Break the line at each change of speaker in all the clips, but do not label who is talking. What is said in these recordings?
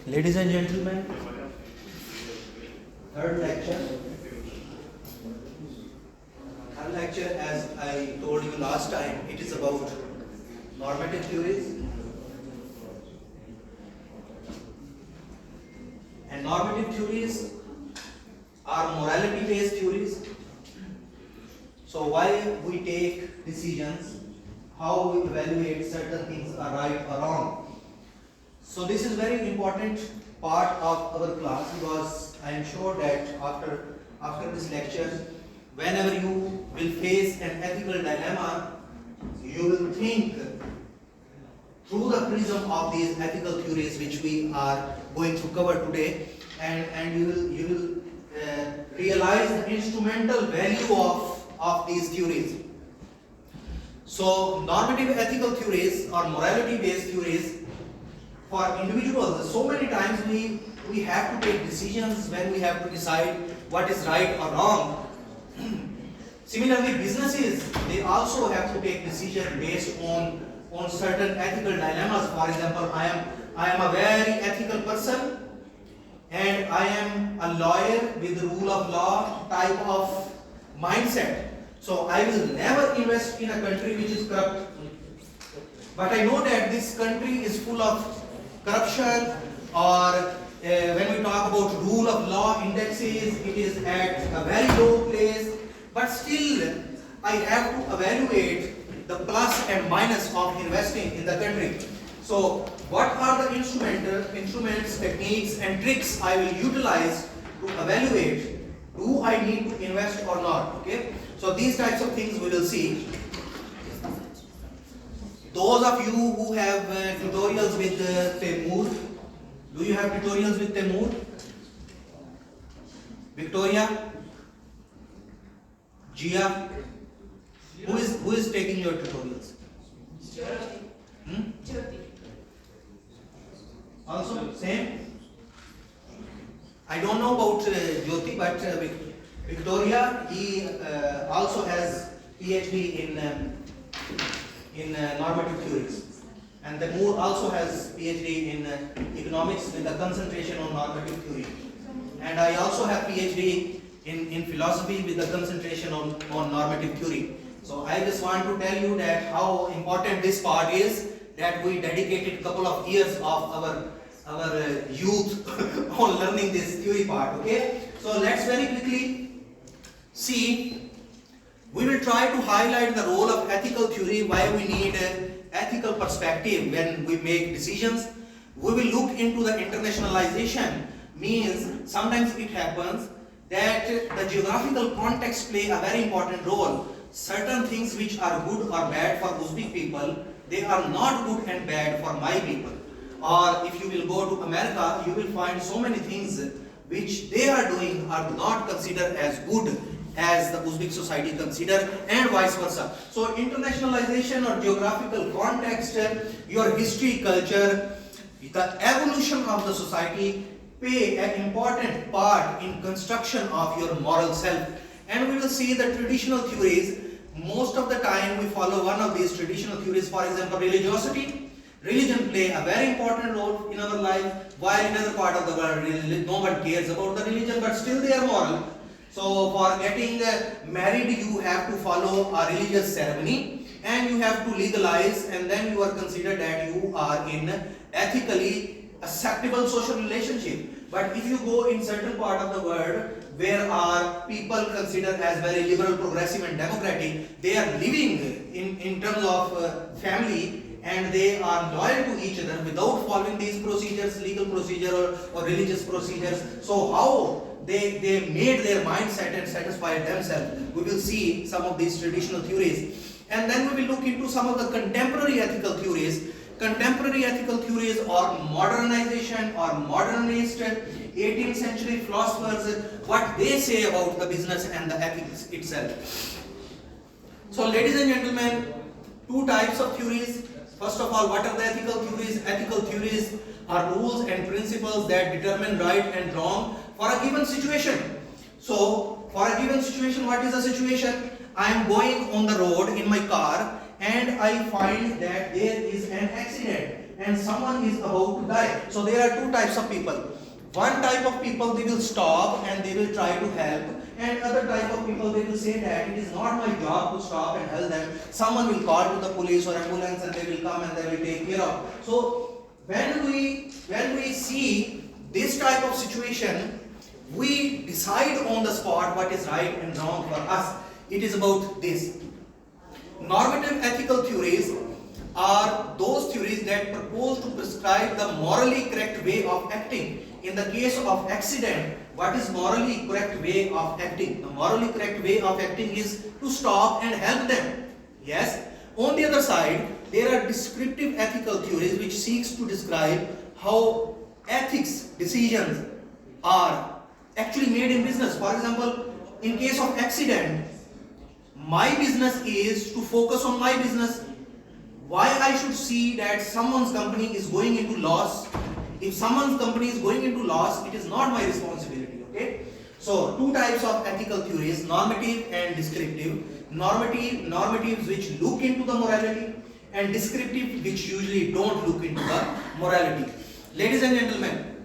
Ladies and gentlemen, third lecture. Third lecture, as I told you last time, it is about normative theories. And normative theories are morality-based theories. So why we take decisions, how we evaluate certain things are right or wrong. So this is very important part of our class, because I am sure that after this lecture, whenever you will face an ethical dilemma, you will think through the prism of these ethical theories which we are going to cover today, and you will realize the instrumental value of these theories. So normative ethical theories or morality based theories, for individuals, so many times we have to take decisions when we have to decide what is right or wrong. Similarly, businesses, they also have to take decisions based on certain ethical dilemmas. For example, I am a very ethical person, and I am a lawyer with rule of law type of mindset. So I will never invest in a country which is corrupt. But I know that this country is full of corruption, or when we talk about rule of law indexes, it is at a very low place. But still, I have to evaluate the plus and minus of investing in the country. So what are the instruments, techniques and tricks I will utilize to evaluate, do I need to invest or not? Okay. So these types of things we will see. Those of you who have tutorials with Temur, do you have tutorials with Temur? Victoria? Gia? Who is taking your tutorials? Also same? I don't know about Jyoti, but Victoria, he also has PhD in normative theories, and Temur also has PhD in economics with a concentration on normative theory, and I also have PhD in philosophy with a concentration on normative theory. So I just want to tell you that how important this part is, that we dedicated a couple of years of our youth on learning this theory part. Okay, so let's very quickly see. We will try to highlight the role of ethical theory, why we need an ethical perspective when we make decisions. We will look into the internationalization, means sometimes it happens that the geographical context play a very important role. Certain things which are good or bad for Uzbek people, they are not good and bad for my people. Or if you will go to America, you will find so many things which they are doing are not considered as good as the Uzbek society consider, and vice versa. So internationalization or geographical context, your history, culture, the evolution of the society play an important part in construction of your moral self. And we will see the traditional theories. Most of the time we follow one of these traditional theories. For example, religiosity. Religion play a very important role in our life, while in other part of the world no one cares about the religion, but still they are moral. So for getting married, you have to follow a religious ceremony, and you have to legalize, and then you are considered that you are in ethically acceptable social relationship. But if you go in certain part of the world where are people considered as very liberal, progressive and democratic, they are living in terms of family, and they are loyal to each other without following these procedures, legal procedure or religious procedures. So how they made their mindset and satisfied themselves. We will see some of these traditional theories, and then we will look into some of the contemporary ethical theories. Contemporary ethical theories or modernization or modernist 18th century philosophers, what they say about the business and the ethics itself. So ladies and gentlemen, two types of theories. First of all, what are the ethical theories? Ethical theories are rules and principles that determine right and wrong for a given situation. So for a given situation, what is the situation? I am going on the road in my car, and I find that there is an accident and someone is about to die. So there are two types of people. One type of people, they will stop and they will try to help, and other type of people, they will say that it is not my job to stop and help them. Someone will call to the police or ambulance and they will come and they will take care of. So when we see this type of situation, we decide on the spot what is right and wrong for us. It is about this. Normative ethical theories are those theories that propose to prescribe the morally correct way of acting. In the case of accident, what is morally correct way of acting? The morally correct way of acting is to stop and help them. Yes. On the other side, there are descriptive ethical theories which seeks to describe how ethics decisions are actually made in business. For example, in case of accident, my business is to focus on my business. Why I should see that someone's company is going into loss? If someone's company is going into loss, it is not my responsibility. Okay. So two types of ethical theories: normative and descriptive. Normatives which look into the morality, and descriptive which usually don't look into the morality. Ladies and gentlemen,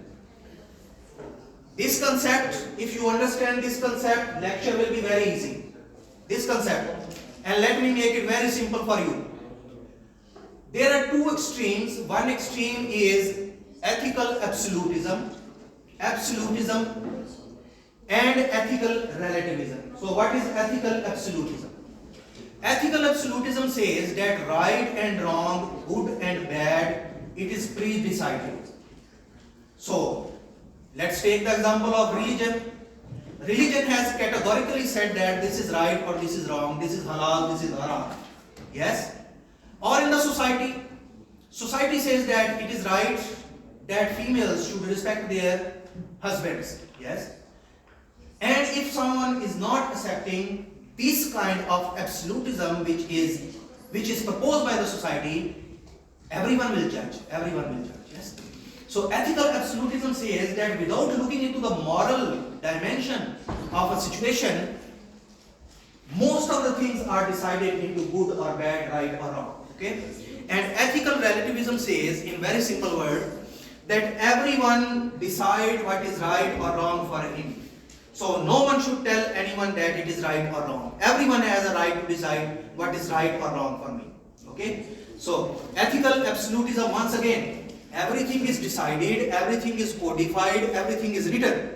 this concept, if you understand this concept, lecture will be very easy. This concept, and let me make it very simple for you. There are two extremes. One extreme is ethical absolutism and ethical relativism. So what is ethical absolutism? Ethical absolutism says that right and wrong, good and bad, it is pre-decided. So let's take the example of religion. Religion has categorically said that this is right or this is wrong, this is halal, this is haram. Yes? Or in the society, society says that it is right that females should respect their husbands. Yes? And if someone is not accepting this kind of absolutism which is proposed by the society, everyone will judge. Yes? So ethical absolutism says that without looking into the moral dimension of a situation, most of the things are decided into good or bad, right or wrong. Okay? And ethical relativism says, in very simple words, that everyone decide what is right or wrong for him. So no one should tell anyone that it is right or wrong. Everyone has a right to decide what is right or wrong for me. Okay? So ethical absolutism, once again, everything is decided, everything is codified, everything is written.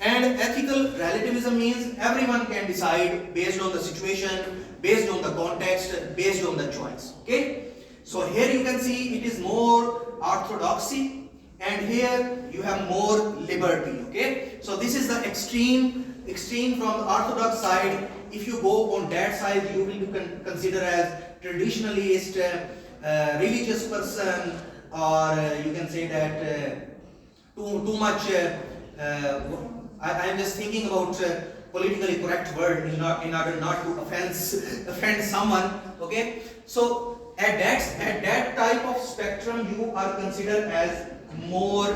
And ethical relativism means everyone can decide based on the situation, based on the context, based on the choice. Okay? So here you can see it is more orthodoxy, and here you have more liberty. Okay? So this is the extreme from the orthodox side. If you go on that side, you will be considered as traditionalist, religious person, or you can say that too much. I am just thinking about politically correct word in order not to offend someone. Okay, so at that type of spectrum, you are considered as more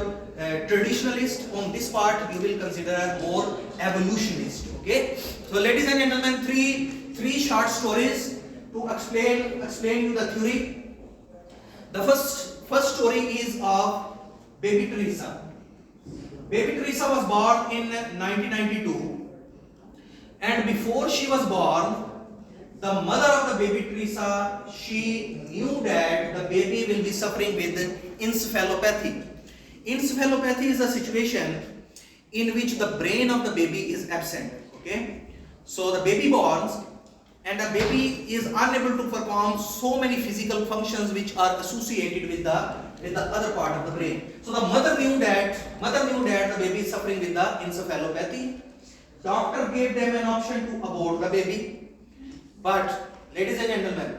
traditionalist. On this part, you will consider as more evolutionist. Okay, so ladies and gentlemen, three short stories to explain you the theory. The first story is of baby Teresa. Baby Teresa was born in 1992, and before she was born, the mother of the baby Teresa, she knew that the baby will be suffering with encephalopathy. Encephalopathy is a situation in which the brain of the baby is absent. Okay, so the baby borns, and the baby is unable to perform so many physical functions which are associated with the other part of the brain. So the mother knew that the baby is suffering with the encephalopathy. Doctor gave them an option to abort the baby, but ladies and gentlemen,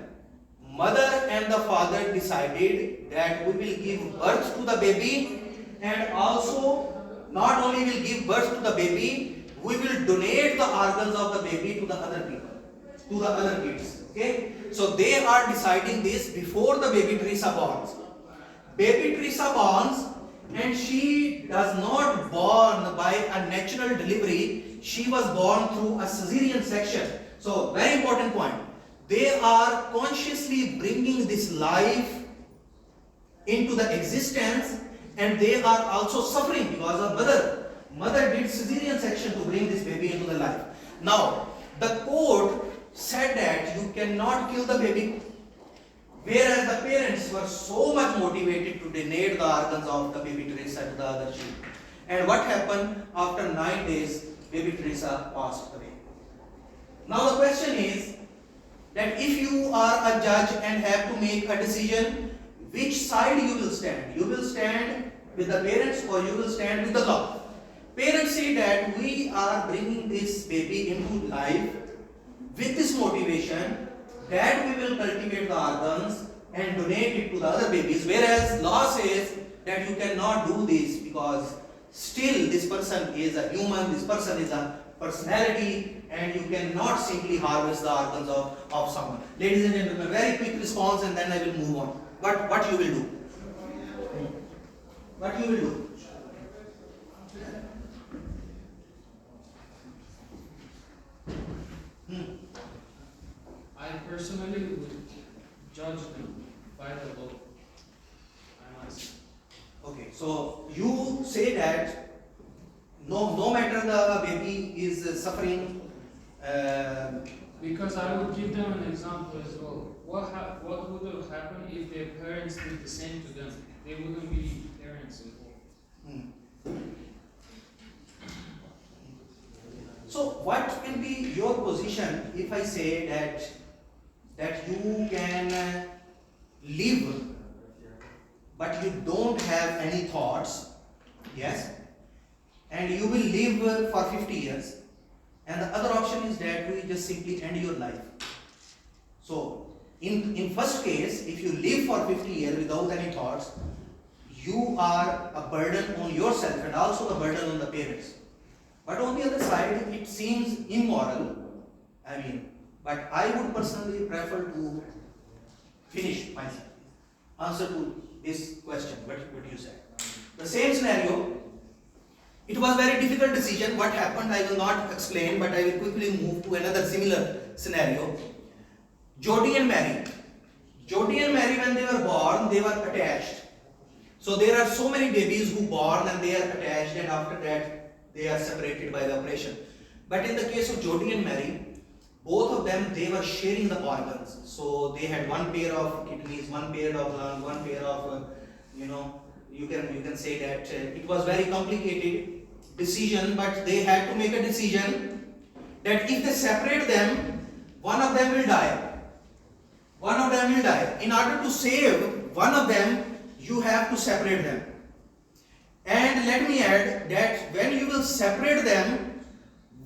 mother and the father decided that we will give birth to the baby, and also not only will give birth to the baby, we will donate the organs of the baby to the other people, to the other kids. Okay, so they are deciding this before the baby Teresa borns. Baby Teresa borns, and she does not born by a natural delivery. She was born through a cesarean section. So very important point. They are consciously bringing this life into the existence, and they are also suffering because of mother did cesarean section to bring this baby into the life. Now the court said that you cannot kill the baby, whereas the parents were so much motivated to donate the organs of the baby Teresa to the other children. And what happened? After 9 days, baby Teresa passed away. Now the question is that if you are a judge and have to make a decision, which side you will stand? You will stand with the parents or you will stand with the law? Parents say that we are bringing this baby into life with this motivation that we will cultivate the organs and donate it to the other babies, whereas law says that you cannot do this because still this person is a human, this person is a personality, and you cannot simply harvest the organs of someone. Ladies and gentlemen, very quick response and then I will move on. What you will do? What you will do?
I personally would judge them by the law. I must.
Okay, so you say that no matter the baby is suffering.
Because I would give them an example as well. What would have happened if their parents did the same to them? They wouldn't be parents anymore.
So what will be your position if I say that you can live but you don't have any thoughts, yes, and you will live for 50 years, and the other option is that we just simply end your life. So in first case, if you live for 50 years without any thoughts, you are a burden on yourself and also a burden on the parents. But on the other side, it seems immoral. But I would personally prefer to finish my answer to this question. What you said. The same scenario. It was a very difficult decision. What happened, I will not explain, but I will quickly move to another similar scenario. Jody and Mary. Jody and Mary, when they were born, they were attached. So there are so many babies who born and they are attached, and after that they are separated by the operation. But in the case of Jody and Mary, both of them, they were sharing the organs. So they had one pair of kidneys, one pair of lungs, one pair of, you can say that it was very complicated decision, but they had to make a decision that if they separate them, one of them will die. One of them will die. In order to save one of them, you have to separate them. And let me add that when you will separate them,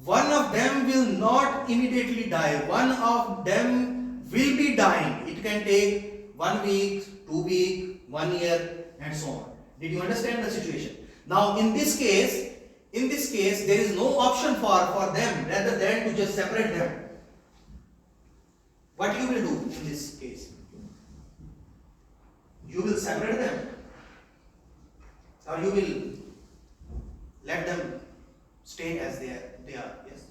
one of them will not immediately die. One of them will be dying. It can take 1 week, 2 weeks, 1 year, and so on. Did you understand the situation? Now in this case, there is no option for them rather than to just separate them. What you will do in this case? You will separate them, or you will let them stay as they are. Yes.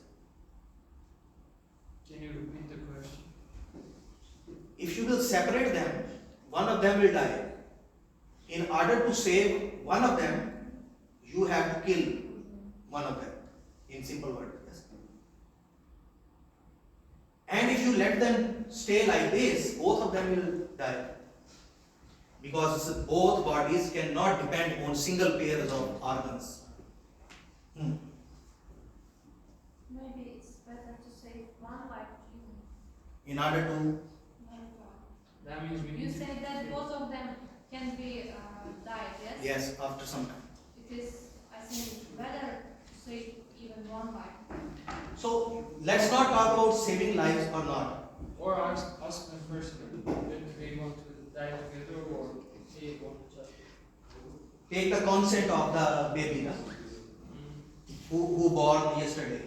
Can you repeat the question?
If you will separate them, one of them will die. In order to save one of them, you have to kill one of them. In simple words. Yes. And if you let them stay like this, both of them will die. Because both bodies cannot depend on single pairs of organs.
Maybe it's better to save one life.
In order to...
That means we
You
need to...
say that both of them can be died, yes?
Yes, after some time.
It is, I think, better to save even one life.
So, let's not talk about saving lives or not.
Or ask them first whether they want to die together or they want to just...
Take the consent of the baby, na? Who born yesterday.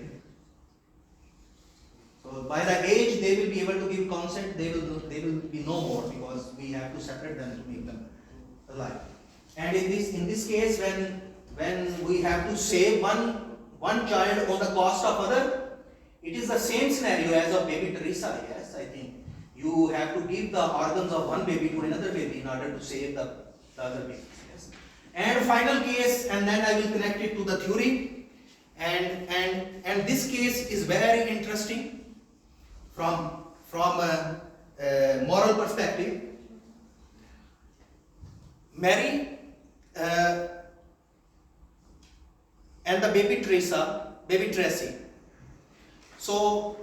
So by the age they will be able to give consent, they will be no more, because we have to separate them to make them alive. And in this case, when we have to save one child on the cost of other, it is the same scenario as of baby Teresa. Yes, I think you have to give the organs of one baby to another baby in order to save the other baby. Yes. And final case, and then I will connect it to the theory. And this case is very interesting from a moral perspective. Mary and the baby Tracy. So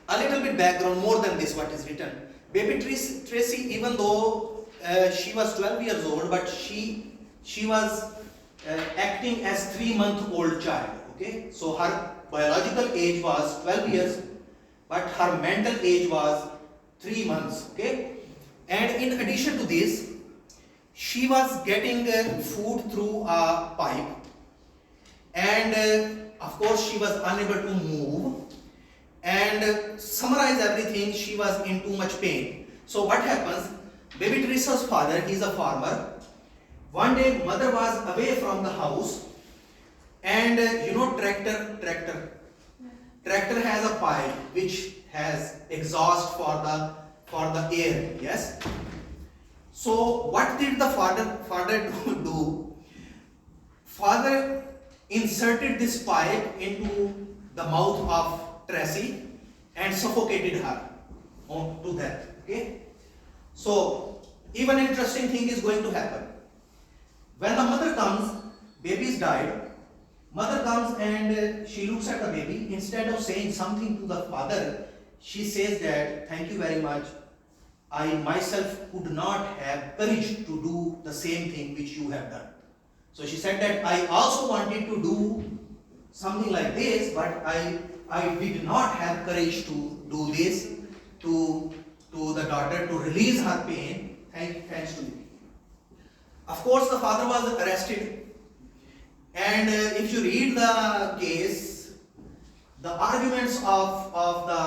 a little bit background, more than this what is written. Baby Tracy, even though she was 12 years old, but she was acting as 3-month-old child. Okay, so her biological age was 12 years, but her mental age was 3 months. Okay, and in addition to this, she was getting food through a pipe, and of course she was unable to move. And summarize everything, she was in too much pain. So what happens? Baby Teresa's father, he is a farmer. One day mother was away from the house, and tractor has a pipe which has exhaust for the air. Yes. So what did the father do? Father inserted this pipe into the mouth of Tracy and suffocated her to death. Okay. So even interesting thing is going to happen. When the mother comes, baby is died. Mother comes and she looks at the baby. Instead of saying something to the father, she says that, "Thank you very much. I myself could not have courage to do the same thing which you have done." So she said that I also wanted to do something like this, but I did not have courage to do this to the daughter, to release her pain. Thanks to me. Of course, the father was arrested, and if you read the case, the arguments of the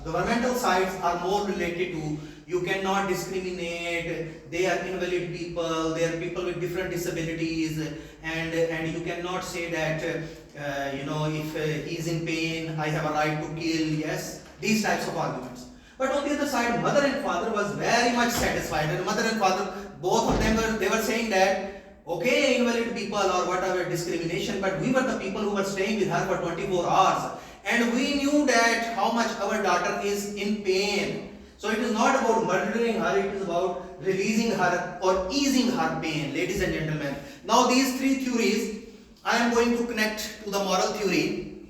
governmental sides are more related to you cannot discriminate, they are invalid people, they are people with different disabilities, and you cannot say that if he is in pain, I have a right to kill. Yes, these types of arguments. But on the other side, mother and father was very much satisfied, and mother and father, both of them were saying that, okay, invalid people or whatever discrimination, but we were the people who were staying with her for 24 hours, and we knew that how much our daughter is in pain. So it is not about murdering her, it is about releasing her or easing her pain, ladies and gentlemen. Now these three theories, I am going to connect to the moral theory.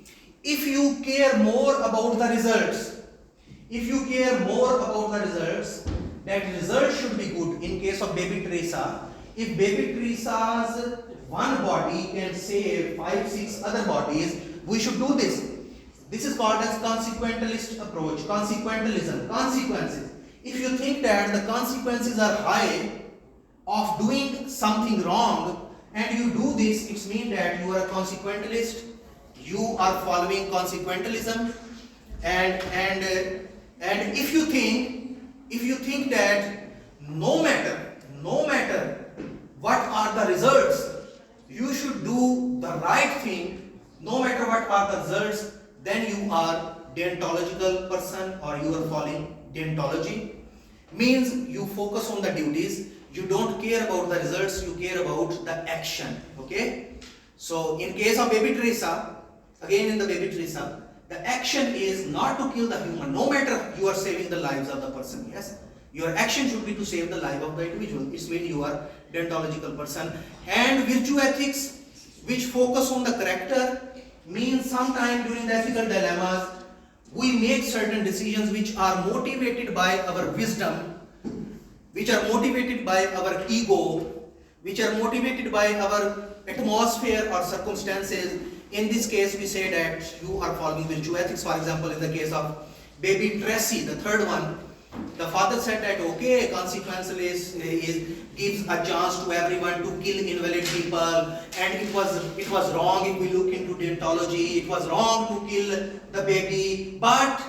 If you care more about the results, that result should be good. In case of baby Teresa, if baby Teresa's one body can save 5-6 other bodies, we should do this. This is called as consequentialist approach, consequentialism, consequences. If you think that the consequences are high of doing something wrong and you do this, it means that you are a consequentialist, you are following consequentialism, and if you think that no matter what are the results, you should do the right thing, no matter what are the results, then you are deontological person or you are following deontology. Means you focus on the duties, you don't care about the results, you care about the action. Okay. So in case of baby Teresa, again in the baby Teresa, the action is not to kill the human, no matter you are saving the lives of the person. Yes, your action should be to save the life of the individual. It means you are deontological person. And virtue ethics, which focus on the character, means sometime during the ethical dilemmas, we make certain decisions which are motivated by our wisdom, which are motivated by our ego, which are motivated by our atmosphere or circumstances. In this case, we say that you are following virtue ethics. For example, in the case of baby Tracy, the third one, the father said that okay, consequentialist gives a chance to everyone to kill invalid people, and it was wrong if we look into deontology. It was wrong to kill the baby, but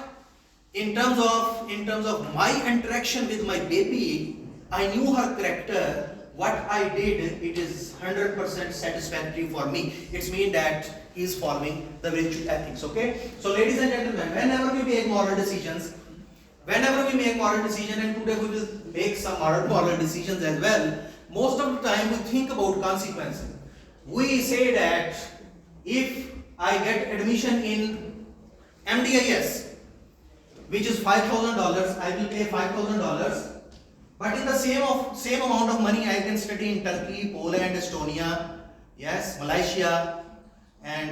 in terms of my interaction with my baby, I knew her character. What I did, it is 100% satisfactory for me. It means that he is following the virtue ethics. Okay. So, ladies and gentlemen, whenever we make moral decisions, Whenever we make moral decision, and today we will make some moral decisions as well, most of the time we think about consequences. We say that if I get admission in MDIS, which is $5,000, I will pay $5,000. But in the same amount of money, I can study in Turkey, Poland, Estonia, yes, Malaysia, and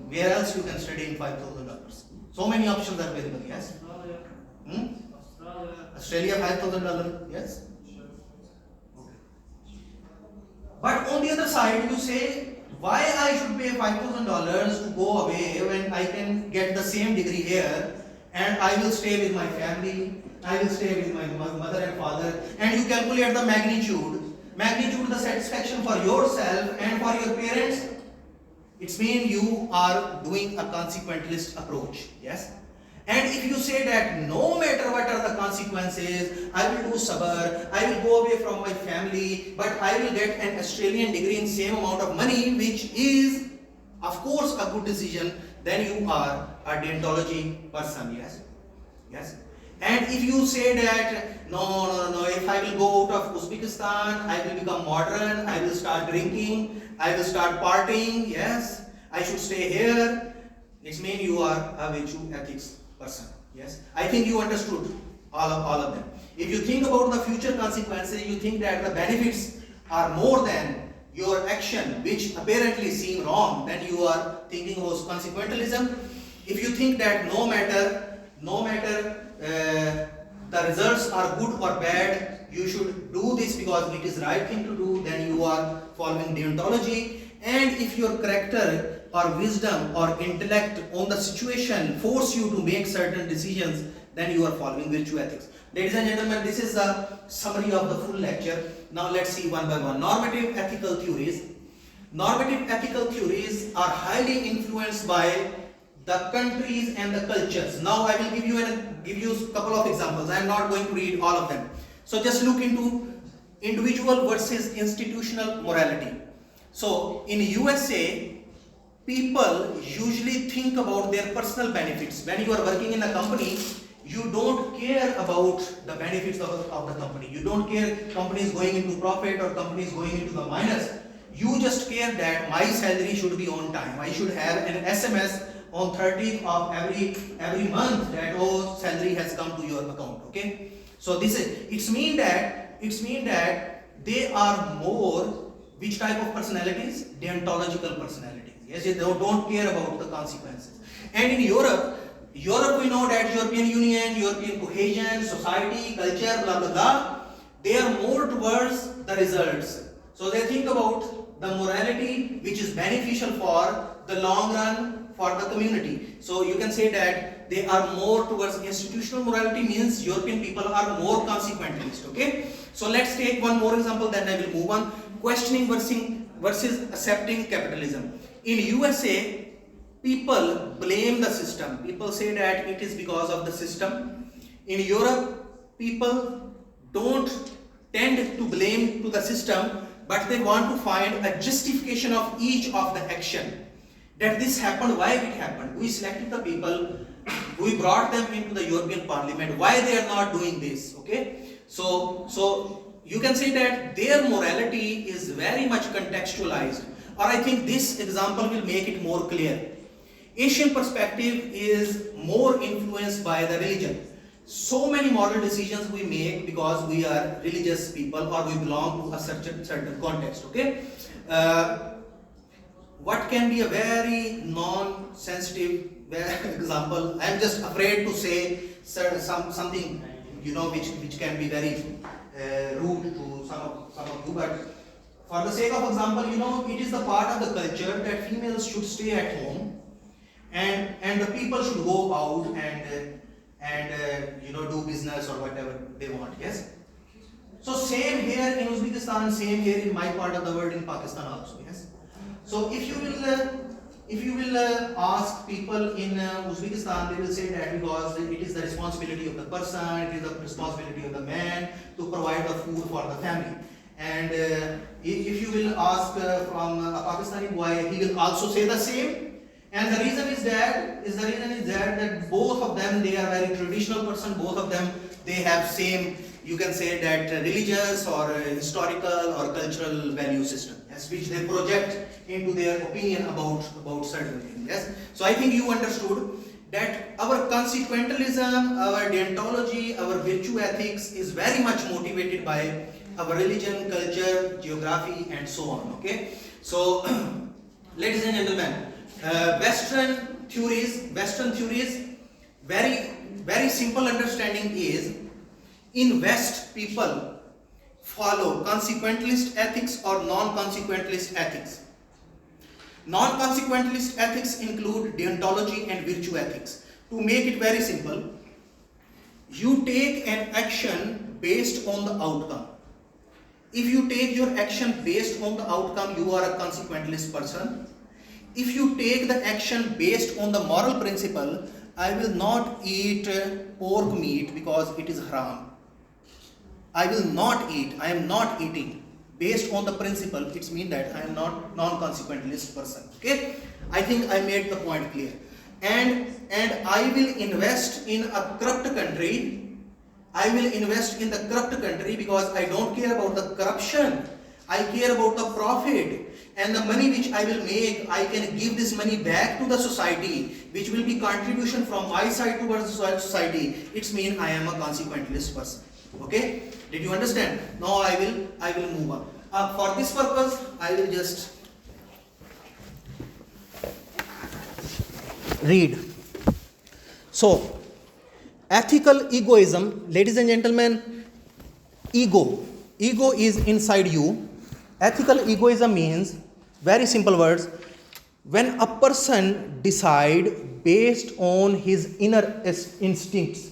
where else you can study in $5,000. So many options are available. Yes. Australia $5,000. Yes. Okay. But on the other side, you say, why I should pay $5,000 to go away when I can get the same degree here, and I will stay with my family, I will stay with my mother and father, and you calculate the magnitude, the satisfaction for yourself and for your parents. It means you are doing a consequentialist approach. Yes. And if you say that no matter what are the consequences, I will do sabr, I will go away from my family, but I will get an Australian degree in same amount of money, which is of course a good decision, then you are a deontology person. Yes. Yes. And if you say that no, if I will go out of Uzbekistan, I will become modern, I will start drinking, I will start partying, yes, I should stay here, it means you are a virtue ethics person. Yes, I think you understood all of them. If you think about the future consequences, you think that the benefits are more than your action, which apparently seem wrong, then you are thinking about consequentialism. If you think that no matter the results are good or bad, you should do this because it is right thing to do, then you are following deontology. And if your character or wisdom or intellect on the situation force you to make certain decisions, then you are following virtue ethics. Ladies and gentlemen, this is the summary of the full lecture. Now let's see one by one. Normative ethical theories. Normative ethical theories are highly influenced by the countries and the cultures. Now I will give you a couple of examples. I am not going to read all of them. So just look into individual versus institutional morality. So in USA, people usually think about their personal benefits. When you are working in a company, you don't care about the benefits of the company. You don't care company is going into profit or company is going into the minus. You just care that my salary should be on time. I should have an SMS on 30th of every month that salary has come to your account. Okay, so this is it's mean that they are more which type of personalities? Deontological personalities. Yes, they don't care about the consequences. And in Europe we know that European Union, European cohesion, society, culture, blah blah blah, they are more towards the results. So they think about the morality which is beneficial for the long run for the community. So you can say that they are more towards institutional morality, means European people are more consequentialist. Okay, so let's take one more example, then I will move on. Questioning versus accepting capitalism. In USA, people blame the system. People say that it is because of the system. In Europe, people don't tend to blame to the system, but they want to find a justification of each of the action. That this happened, why it happened. We selected the people, we brought them into the European Parliament, why they are not doing this. Okay, so you can say that their morality is very much contextualized, or I think this example will make it more clear. Asian perspective is more influenced by the religion. So many moral decisions we make because we are religious people or we belong to a certain context. Okay, what can be a very non-sensitive example? I am just afraid to say something which can be very rude to some of you, but for the sake of example, it is the part of the culture that females should stay at home and the people should go out and do business or whatever they want. Yes, so same here in Uzbekistan, same here in my part of the world, in Pakistan also. Yes, so if you will ask people in Uzbekistan, they will say that because it is the responsibility of the person, it is the responsibility of the man to provide the food for the family. And if you will ask from a Pakistani boy, he will also say the same. And the reason is that both of them, they are very traditional person. Both of them, they have same, you can say that religious or historical or cultural value system, yes, which they project into their opinion about certain things. Yes. So I think you understood that our consequentialism, our deontology, our virtue ethics is very much motivated by our religion, culture, geography, and so on. Okay. So, ladies and gentlemen, Western theories, very simple understanding is, in West people follow consequentialist ethics or non-consequentialist ethics. Non-consequentialist ethics include deontology and virtue ethics. To make it very simple, you take an action based on the outcome. If you take your action based on the outcome, you are a consequentialist person. If you take the action based on the moral principle, I will not eat pork meat because it is haram. I will not eat, I am not eating. Based on the principle, it means that I am not non-consequentialist person. Okay? I think I made the point clear. And I will invest in a corrupt country. I will invest in the corrupt country because I don't care about the corruption. I care about the profit. And the money which I will make, I can give this money back to the society, which will be contribution from my side towards the society. It means I am a consequentialist person. Okay? Did you understand? Now I will move on. For this purpose, I will just read. So, ethical egoism, ladies and gentlemen, ego is inside you. Ethical egoism means, very simple words, when a person decide based on his inner instincts.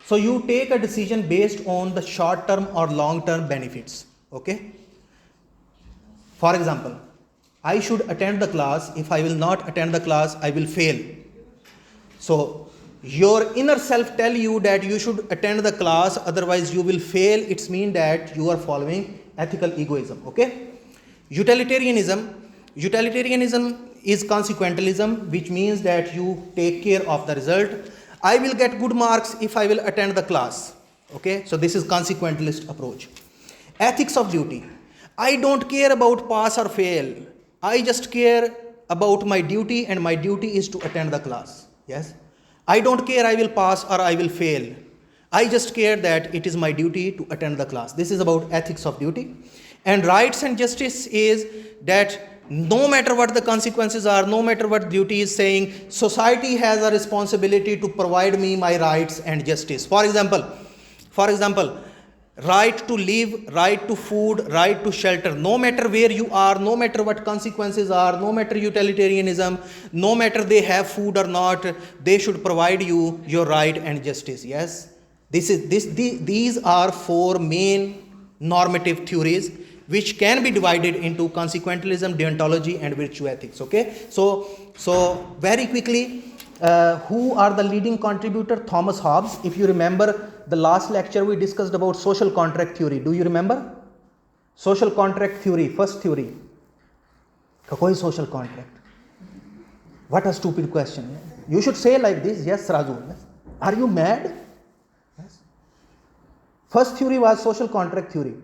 So you take a decision based on the short term or long term benefits. Okay? For example, I should attend the class. If I will not attend the class, I will fail. So your inner self tell you that you should attend the class, otherwise you will fail. It means that you are following ethical egoism. Okay? Utilitarianism is consequentialism, which means that you take care of the result. I will get good marks if I will attend the class. Okay? So this is consequentialist approach. Ethics of duty. I don't care about pass or fail. I just care about my duty, and my duty is to attend the class. Yes? I don't care I will pass or I will fail. I just care that it is my duty to attend the class. This is about ethics of duty. And rights and justice is that no matter what the consequences are, no matter what duty is saying, society has a responsibility to provide me my rights and justice. For example, right to live, right to food, right to shelter. No matter where you are, no matter what consequences are, no matter utilitarianism, no matter they have food or not, they should provide you your right and justice. Yes, these are four main normative theories which can be divided into consequentialism, deontology, and virtue ethics. Okay, so very quickly, who are the leading contributor? Thomas Hobbes. If you remember, the last lecture we discussed about social contract theory. Do you remember? Social contract theory, first theory. Koi social contract? What a stupid question. You should say like this, yes, Raju. Yes. Are you mad? Yes. First theory was social contract theory.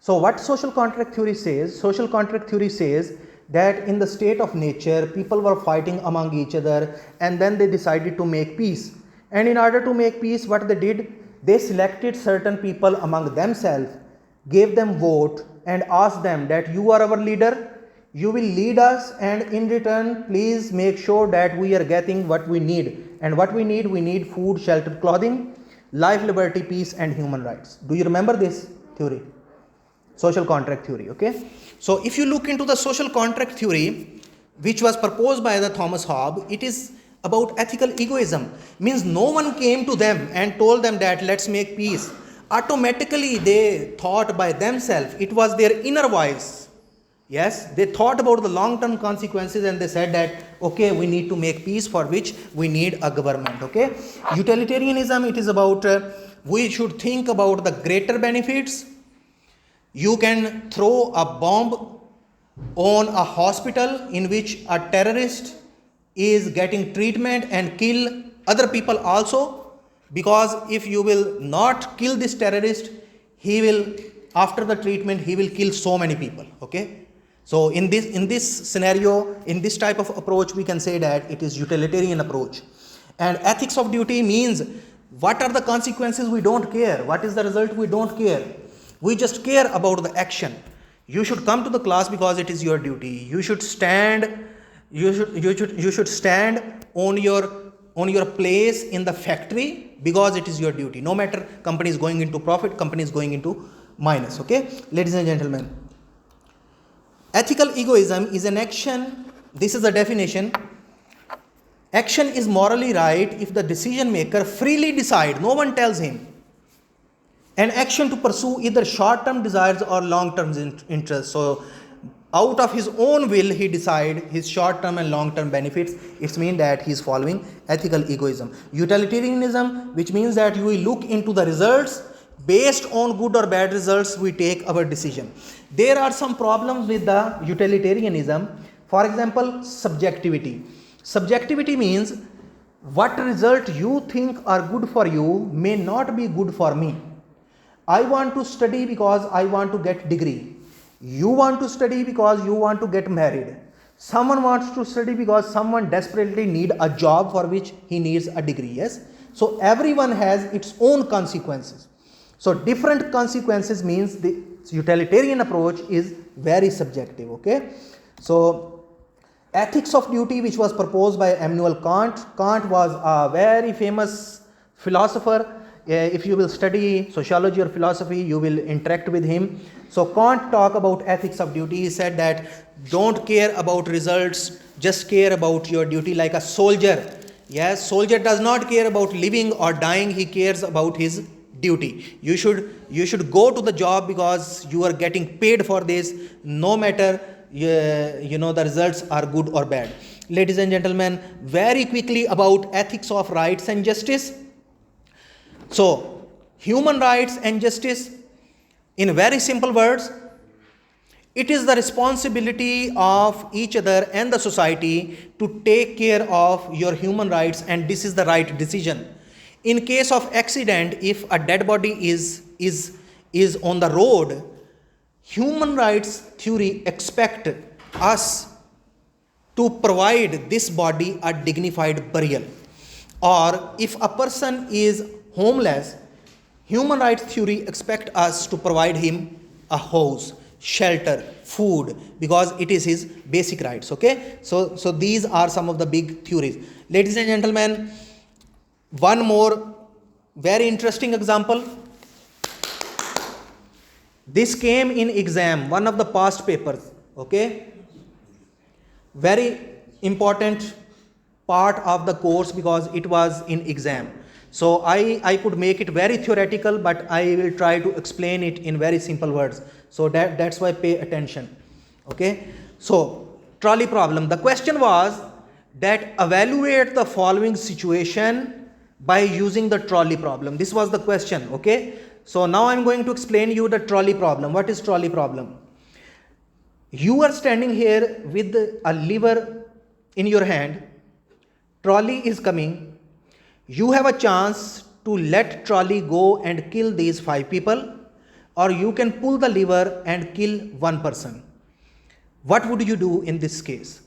So what social contract theory says? Social contract theory says that in the state of nature, people were fighting among each other, and then they decided to make peace. And in order to make peace, what they did? They selected certain people among themselves, gave them vote, and asked them that you are our leader, you will lead us, and in return, please make sure that we are getting what we need. And what we need food, shelter, clothing, life, liberty, peace, and human rights. Do you remember this theory? Social contract theory. Okay. So if you look into the social contract theory, which was proposed by the Thomas Hobbes, it is about ethical egoism. Means no one came to them and told them that let's make peace. Automatically they thought by themselves. It was their inner voice. Yes, they thought about the long-term consequences, and they said that okay, we need to make peace, for which we need a government. Okay. Utilitarianism, it is about we should think about the greater benefits. You can throw a bomb on a hospital in which a terrorist is getting treatment and kill other people also, because if you will not kill this terrorist, he will, after the treatment, he will kill so many people. Okay, so in this scenario, in this type of approach, we can say that it is utilitarian approach. And ethics of duty means, what are the consequences? We don't care. What is the result? We don't care. We just care about the action. You should come to the class because it is your duty. You should stand. You should stand on your place in the factory because it is your duty. No matter company is going into profit, company is going into minus. Okay, ladies and gentlemen. Ethical egoism is an action. This is the definition. Action is morally right if the decision maker freely decides, no one tells him, an action to pursue either short-term desires or long-term interests. So, out of his own will, he decide his short-term and long-term benefits. It means that he is following ethical egoism. Utilitarianism, which means that we look into the results. Based on good or bad results, we take our decision. There are some problems with the utilitarianism. For example, subjectivity. Subjectivity means what result you think are good for you may not be good for me. I want to study because I want to get degree. You want to study because you want to get married. Someone wants to study because someone desperately needs a job for which he needs a degree. Yes. So everyone has its own consequences. So different consequences means the utilitarian approach is very subjective. Okay. So ethics of duty, which was proposed by Immanuel Kant. Kant was a very famous philosopher. If you will study sociology or philosophy, you will interact with him. So Kant talked about ethics of duty. He said that don't care about results, just care about your duty, like a soldier. Yes, soldier does not care about living or dying, he cares about his duty. You should go to the job because you are getting paid for this, no matter the results are good or bad. Ladies and gentlemen, very quickly about ethics of rights and justice. So, human rights and justice, in very simple words, it is the responsibility of each other and the society to take care of your human rights, and this is the right decision. In case of accident, if a dead body is on the road, human rights theory expect us to provide this body a dignified burial. Or if a person is homeless, human rights theory expect us to provide him a house, shelter, food, because it is his basic rights. Okay, so these are some of the big theories. Ladies and gentlemen, one more very interesting example. This came in exam, one of the past papers. Okay, very important part of the course because it was in exam. So I could make it very theoretical, but I will try to explain it in very simple words. So that's why pay attention. Okay. So trolley problem. The question was that evaluate the following situation by using the trolley problem. This was the question. Okay. So now I'm going to explain you the trolley problem. What is trolley problem? You are standing here with a lever in your hand. Trolley is coming. You have a chance to let trolley go and kill these 5 people, or you can pull the lever and kill 1 person. What would you do in this case?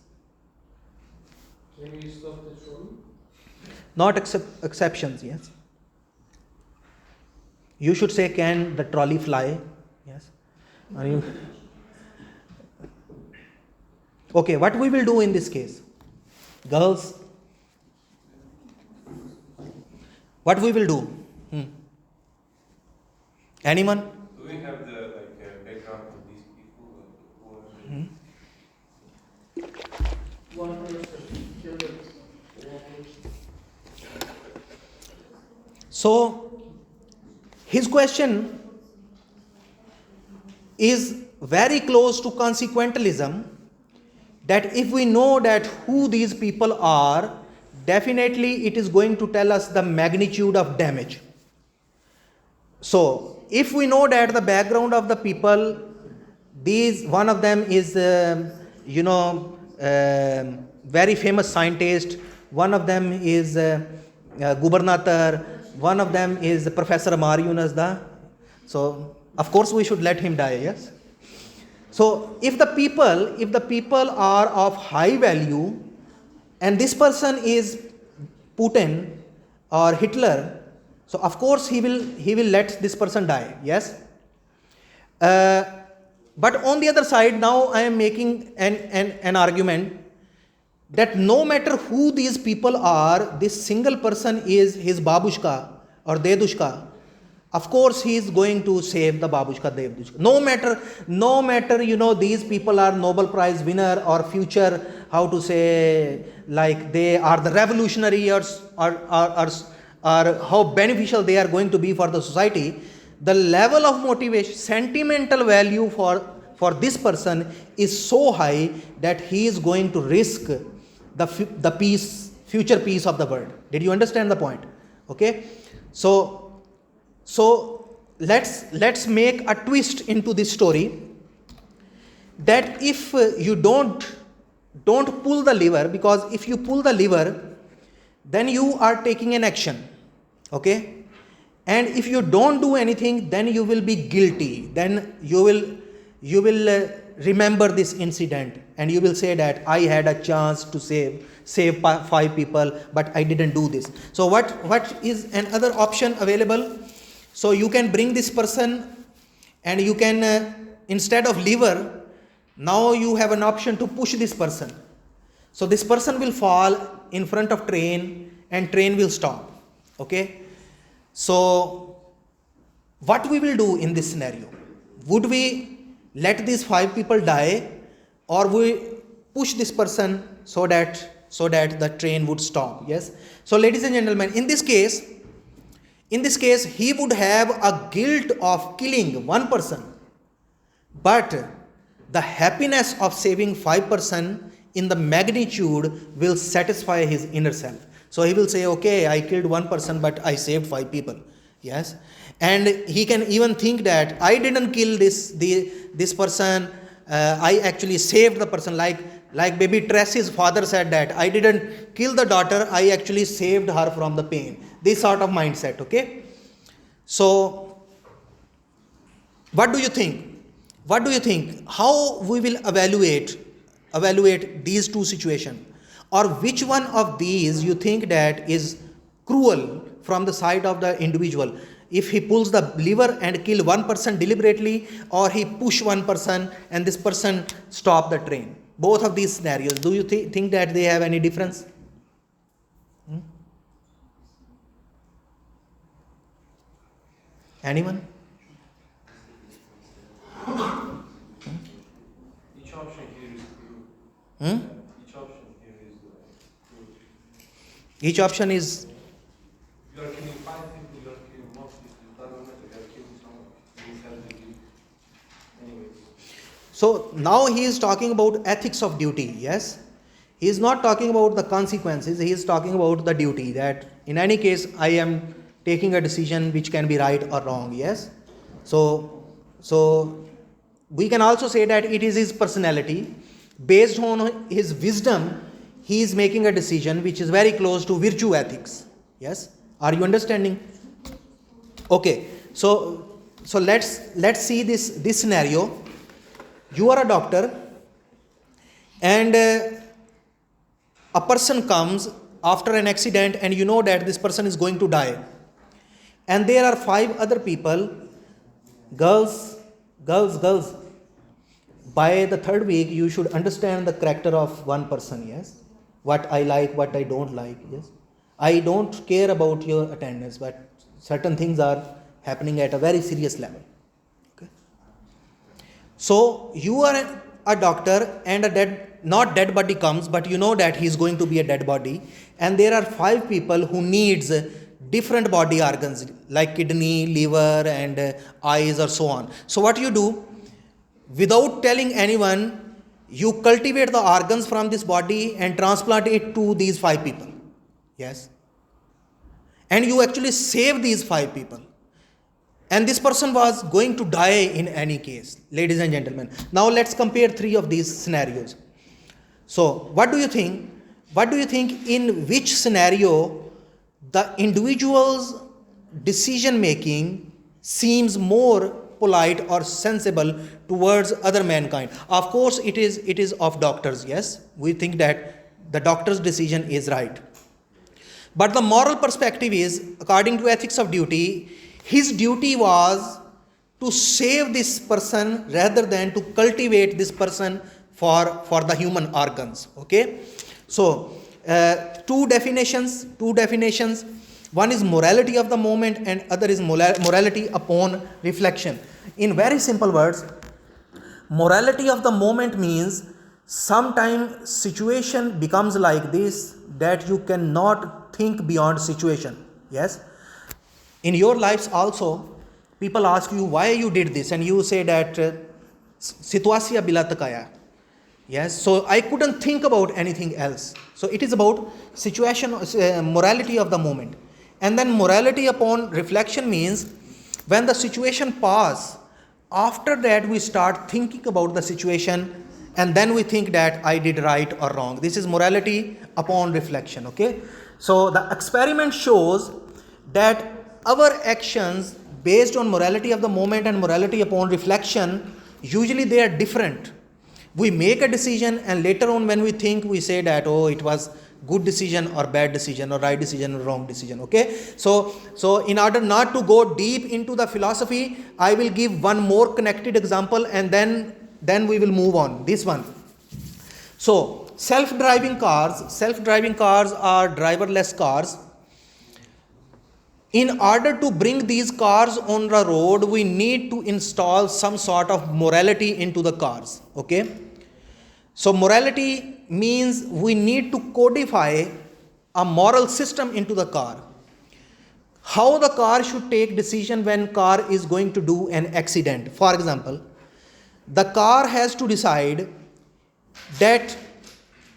Can we stop the trolley?
Not exceptions, yes. You should say, can the trolley fly? Yes. Are you? Okay, what we will do in this case? Girls, what we will do? Anyone?
Do we have the background of these people who are?
One person.
So, his question is very close to consequentialism, that if we know that who these people are, definitely it is going to tell us the magnitude of damage. So, if we know that the background of the people, one of them is, very famous scientist. One of them is Gubernator. One of them is Professor Ammar Younas. So of course we should let him die. Yes. So if the people are of high value, and this person is Putin or Hitler, so of course he will let this person die. Yes. But on the other side, now I am making an argument that no matter who these people are, this single person is his babushka or dedushka. Of course, he is going to save the babushka, dedushka. No matter, these people are Nobel Prize winner or future, how to say, like they are the revolutionaries or how beneficial they are going to be for the society. The level of motivation, sentimental value for this person is so high that he is going to risk the future peace of the world. Did you understand the point? Okay. So let's make a twist into this story, that if you don't pull the lever, because if you pull the lever, then you are taking an action. Okay. And if you don't do anything, then you will be guilty. Then you will remember this incident and you will say that I had a chance to save 5 people, but I didn't do this. So what is another option available? So you can bring this person and you can, instead of lever, now you have an option to push this person. So this person will fall in front of train and train will stop. Okay. So what we will do in this scenario? Would we let these 5 people die, or we push this person so that the train would stop? Yes. So ladies and gentlemen, in this case he would have a guilt of killing 1 person, but the happiness of saving 5% in the magnitude will satisfy his inner self. So he will say, okay, I killed 1 person, but I saved 5 people. Yes. And he can even think that I didn't kill this person, I actually saved the person. Like baby Tracy's father said that I didn't kill the daughter, I actually saved her from the pain. This sort of mindset. Okay. So what do you think? How we will evaluate these two situations? Or which one of these you think that is cruel from the side of the individual? If he pulls the lever and kill 1 person deliberately, or he push 1 person and this person stop the train. Both of these scenarios, do you think that they have any difference? Anyone?
Each option here is true. Each option here is true.
Each option is.
You are killing 5 people, you are killing more people. It doesn't matter, you are killing someone. You have the guilt. Anyway.
So now he is talking about ethics of duty. Yes. He is not talking about the consequences. He is talking about the duty, that in any case I am taking a decision which can be right or wrong. Yes. So we can also say that it is his personality. Based on his wisdom, he is making a decision which is very close to virtue ethics. Yes. Are you understanding? Okay. So let's see this scenario. You are a doctor and a person comes after an accident and you know that this person is going to die. And there are 5 other people, girls. By the 3rd week, you should understand the character of 1 person. Yes. What I like, what I don't like. Yes. I don't care about your attendance, but certain things are happening at a very serious level. Okay. So you are a doctor and not dead body comes, but you know that he is going to be a dead body. And there are 5 people who needs different body organs like kidney, liver and eyes or so on. So what you do, without telling anyone, you cultivate the organs from this body and transplant it to these 5 people. Yes. And you actually save these 5 people. And this person was going to die in any case, ladies and gentlemen. Now let's compare 3 of these scenarios. So what do you think? what do you think, in which scenario the individual's decision making seems more polite or sensible towards other mankind? Of course, it is of doctors, yes. We think that the doctor's decision is right. But the moral perspective is, according to ethics of duty, his duty was to save this person rather than to cultivate this person for the human organs. Okay, so two definitions. One is morality of the moment and other is morality upon reflection. In very simple words, morality of the moment means sometimes situation becomes like this that you cannot think beyond situation. Yes, in your lives also, people ask you why you did this, and you say that situasia bila takaya. Yes, so I couldn't think about anything else. So it is about situation, morality of the moment. And then morality upon reflection means when the situation passes, after that we start thinking about the situation and then we think that I did right or wrong. This is morality upon reflection. Okay, so the experiment shows that our actions based on morality of the moment and morality upon reflection, usually they are different. We make a decision and later on when we think, we say that, oh, it was good decision or bad decision or right decision or wrong decision. Okay, so in order not to go deep into the philosophy, I will give one more connected example and then we will move on. This one. So self-driving cars are driverless cars. In order to bring these cars on the road, we need to install some sort of morality into the cars. Okay, so morality means we need to codify a moral system into the car. How the car should take decision when car is going to do an accident. For example, the car has to decide that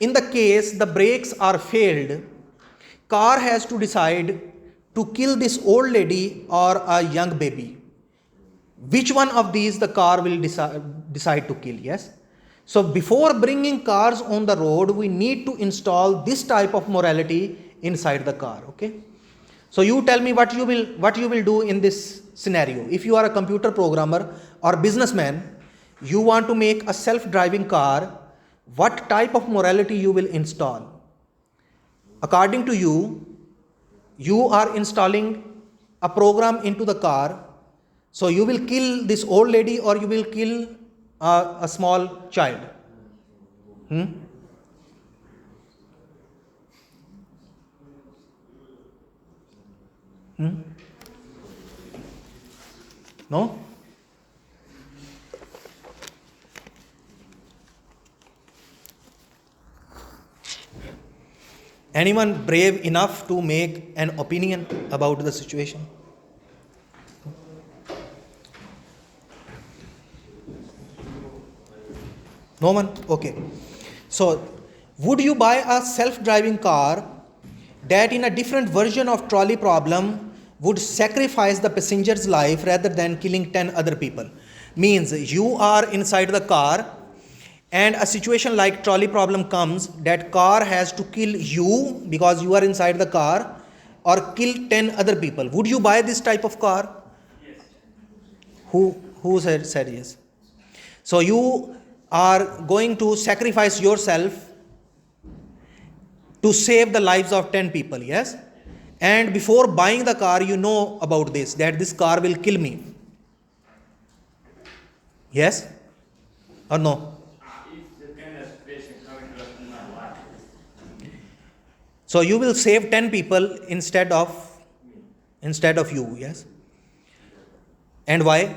in the case the brakes are failed, car has to decide to kill this old lady or a young baby. Which one of these the car will decide to kill? Yes. So before bringing cars on the road, we need to install this type of morality inside the car. Okay. So you tell me what you will do in this scenario. If you are a computer programmer or businessman, you want to make a self-driving car, what type of morality you will install? According to you, you are installing a program into the car. So you will kill this old lady or you will kill a small child. No? Anyone brave enough to make an opinion about the situation? No one? Okay. So, would you buy a self-driving car that in a different version of trolley problem would sacrifice the passenger's life rather than killing 10 other people? Means you are inside the car and a situation like trolley problem comes, that car has to kill you because you are inside the car or kill 10 other people. Would you buy this type of car?
Yes.
Who said yes? So you are going to sacrifice yourself to save the lives of 10 people, yes? And before buying the car, you know about this, that this car will kill me. Yes or no? So you will save 10 people instead of you, yes? And why?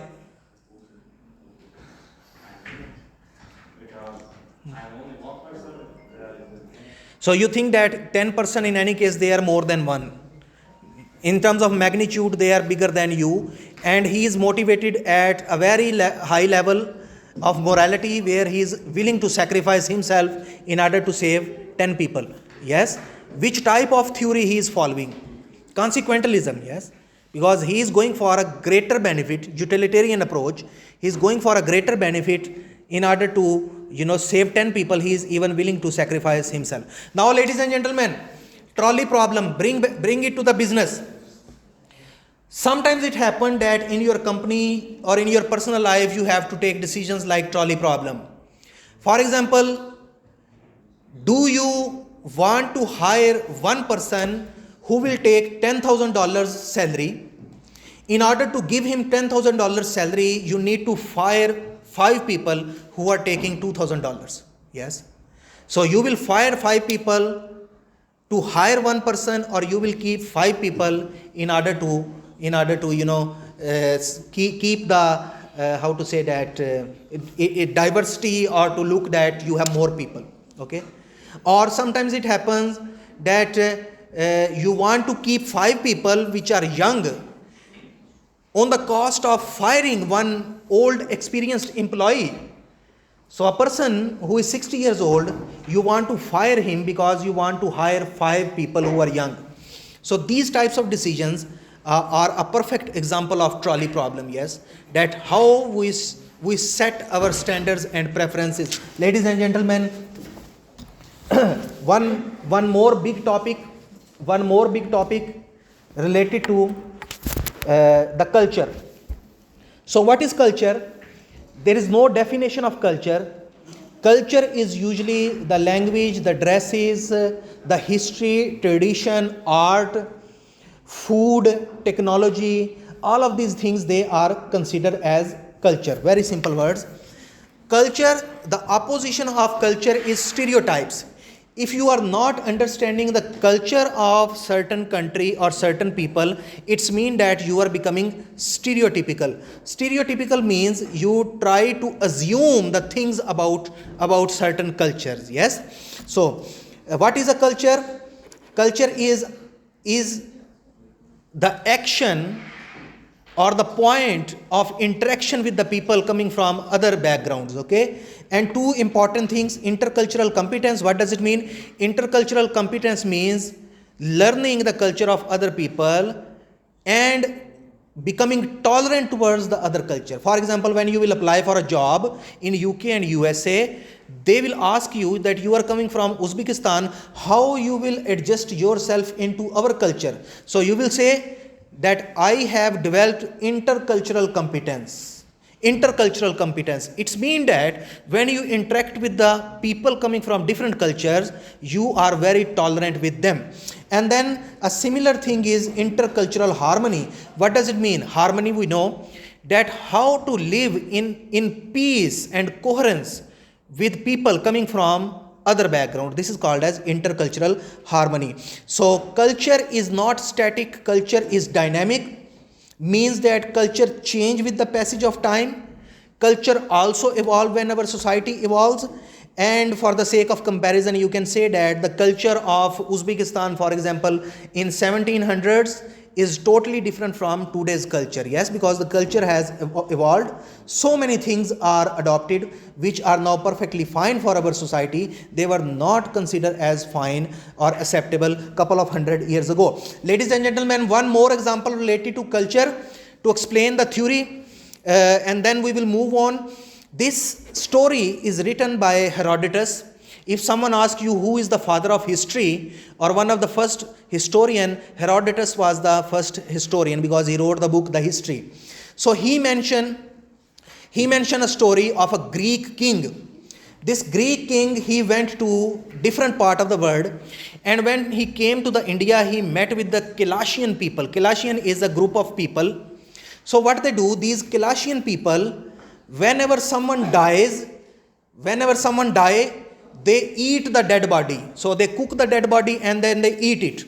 So you think that 10% in any case they are more than one. In terms of magnitude, they are bigger than you, and he is motivated at a very high level of morality where he is willing to sacrifice himself in order to save 10 people. Yes? Which type of theory he is following? Consequentialism, yes? Because he is going for a greater benefit, utilitarian approach. He is going for a greater benefit in order to save 10 people, he is even willing to sacrifice himself. Now, ladies and gentlemen, trolley problem, bring it to the business. Sometimes it happened that in your company or in your personal life, you have to take decisions like trolley problem. For example, do you want to hire one person who will take $10,000 salary? In order to give him $10,000 salary, you need to fire 5 people who are taking $2,000. Yes. So you will fire 5 people to hire one person, or you will keep 5 people in order to keep the how to say that diversity, or to look that you have more people. Okay. Or sometimes it happens that you want to keep 5 people which are young on the cost of firing one old experienced employee. So a person who is 60 years old, you want to fire him because you want to hire 5 people who are young. So these types of decisions are a perfect example of trolley problem. Yes, that how we set our standards and preferences. Ladies and gentlemen, one more big topic related to the culture. So what is culture? There is no definition of culture. Culture is usually the language, the dresses, the history, tradition, art, food, technology, all of these things, they are considered as culture. Very simple words. Culture, the opposition of culture is stereotypes. If you are not understanding the culture of certain country or certain people, it's mean that you are becoming stereotypical. Stereotypical means you try to assume the things about certain cultures. Yes. So what is a culture? Culture is the action or the point of interaction with the people coming from other backgrounds. Okay. And 2 important things: intercultural competence. What does it mean? Intercultural competence means learning the culture of other people and becoming tolerant towards the other culture. For example, when you will apply for a job in UK and USA, they will ask you that you are coming from Uzbekistan, how you will adjust yourself into our culture. So you will say that I have developed intercultural competence. Intercultural competence. It's mean that when you interact with the people coming from different cultures, you are very tolerant with them. And then a similar thing is intercultural harmony. What does it mean? Harmony, we know that how to live in peace and coherence with people coming from other background. This is called as intercultural harmony. So culture is not static, culture is dynamic. Means that culture change with the passage of time. Culture also evolve when our society evolves. And for the sake of comparison, you can say that the culture of Uzbekistan, for example, in 1700s is totally different from today's culture. Yes, because the culture has evolved. So many things are adopted which are now perfectly fine for our society. They were not considered as fine or acceptable couple of 100 years ago. Ladies and gentlemen, one more example related to culture to explain the theory, and then we will move on. This story is written by Herodotus. If someone asks you who is the father of history or one of the first historian, Herodotus was the first historian because he wrote the book, The History. So he mentioned a story of a Greek king. This Greek king, he went to different part of the world, and when he came to the India, he met with the Kilashian people. Kilashian is a group of people. So what they do, these Kilashian people, whenever someone dies, they eat the dead body. So they cook the dead body and then they eat it.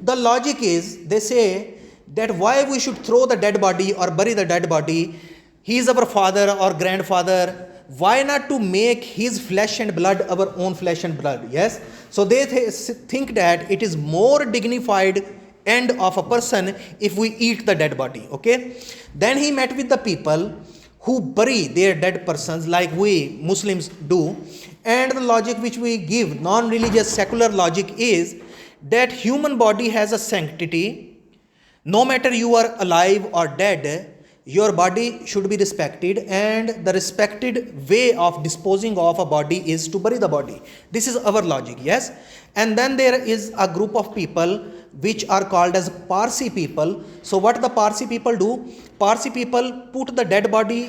The logic is, they say that why we should throw the dead body or bury the dead body? He is our father or grandfather. Why not to make his flesh and blood our own flesh and blood? Yes. So they think that it is more dignified end of a person if we eat the dead body. Okay. Then he met with the people who bury their dead persons like we Muslims do. And the logic which we give, non-religious secular logic, is that human body has a sanctity. No matter you are alive or dead, your body should be respected, and the respected way of disposing of a body is to bury the body. This is our logic, yes. And then there is a group of people which are called as Parsi people. So what the Parsi people do? Parsi people put the dead body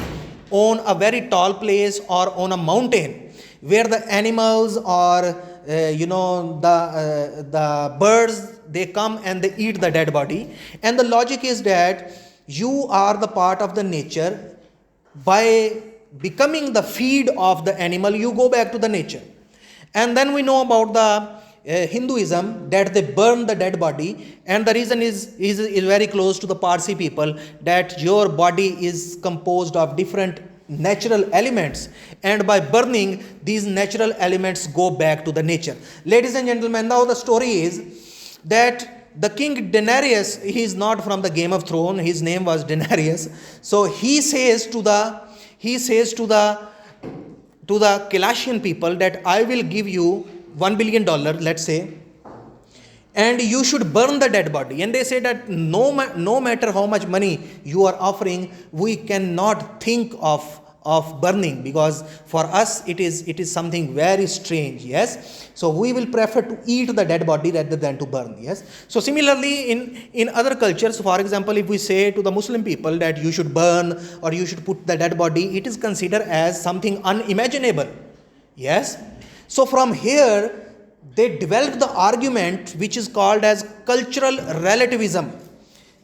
on a very tall place or on a mountain where the animals or the birds, they come and they eat the dead body. And the logic is that you are the part of the nature. By becoming the feed of the animal, you go back to the nature. And then we know about the Hinduism, that they burn the dead body, and the reason is very close to the Parsi people, that your body is composed of different natural elements, and by burning, these natural elements go back to the nature. Ladies and gentlemen, now the story is that the king Daenerys, he is not from the Game of Thrones, his name was Daenerys. So he says to the Kelashian people that I will give you $1 billion, let's say, and you should burn the dead body. And they say that no matter how much money you are offering, we cannot think of burning, because for us it is something very strange, yes. So we will prefer to eat the dead body rather than to burn, yes. So similarly in other cultures, for example, if we say to the Muslim people that you should burn or you should put the dead body, it is considered as something unimaginable, yes. So from here they developed the argument which is called as cultural relativism,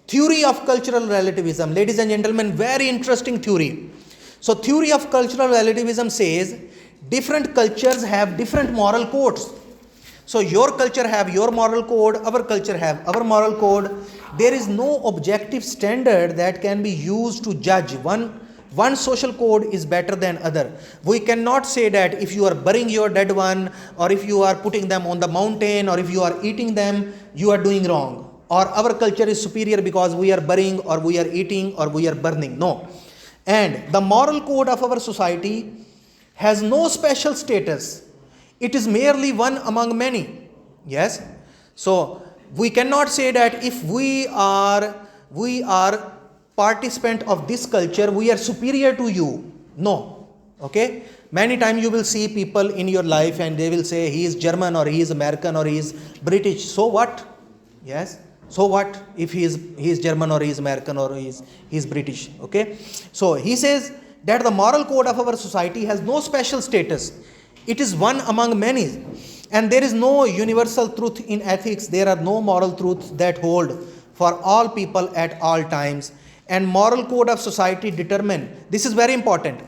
theory of cultural relativism. Ladies and gentlemen, very interesting theory. So theory of cultural relativism says different cultures have different moral codes. So your culture have your moral code, our culture have our moral code. There is no objective standard that can be used to judge one social code is better than other. We cannot say that if you are burying your dead one, or if you are putting them on the mountain, or if you are eating them, you are doing wrong, or our culture is superior because we are burying or we are eating or we are burning. No. And the moral code of our society has no special status. It is merely one among many. Yes. So we cannot say that if we are participant of this culture, we are superior to you. No. Okay. Many times you will see people in your life and they will say he is German or he is American or he is British. So what? Yes. So what if he is German or he is American or he is British? Okay. So he says that the moral code of our society has no special status. It is one among many. And there is no universal truth in ethics. There are no moral truths that hold for all people at all times. And moral code of society determine, this is very important.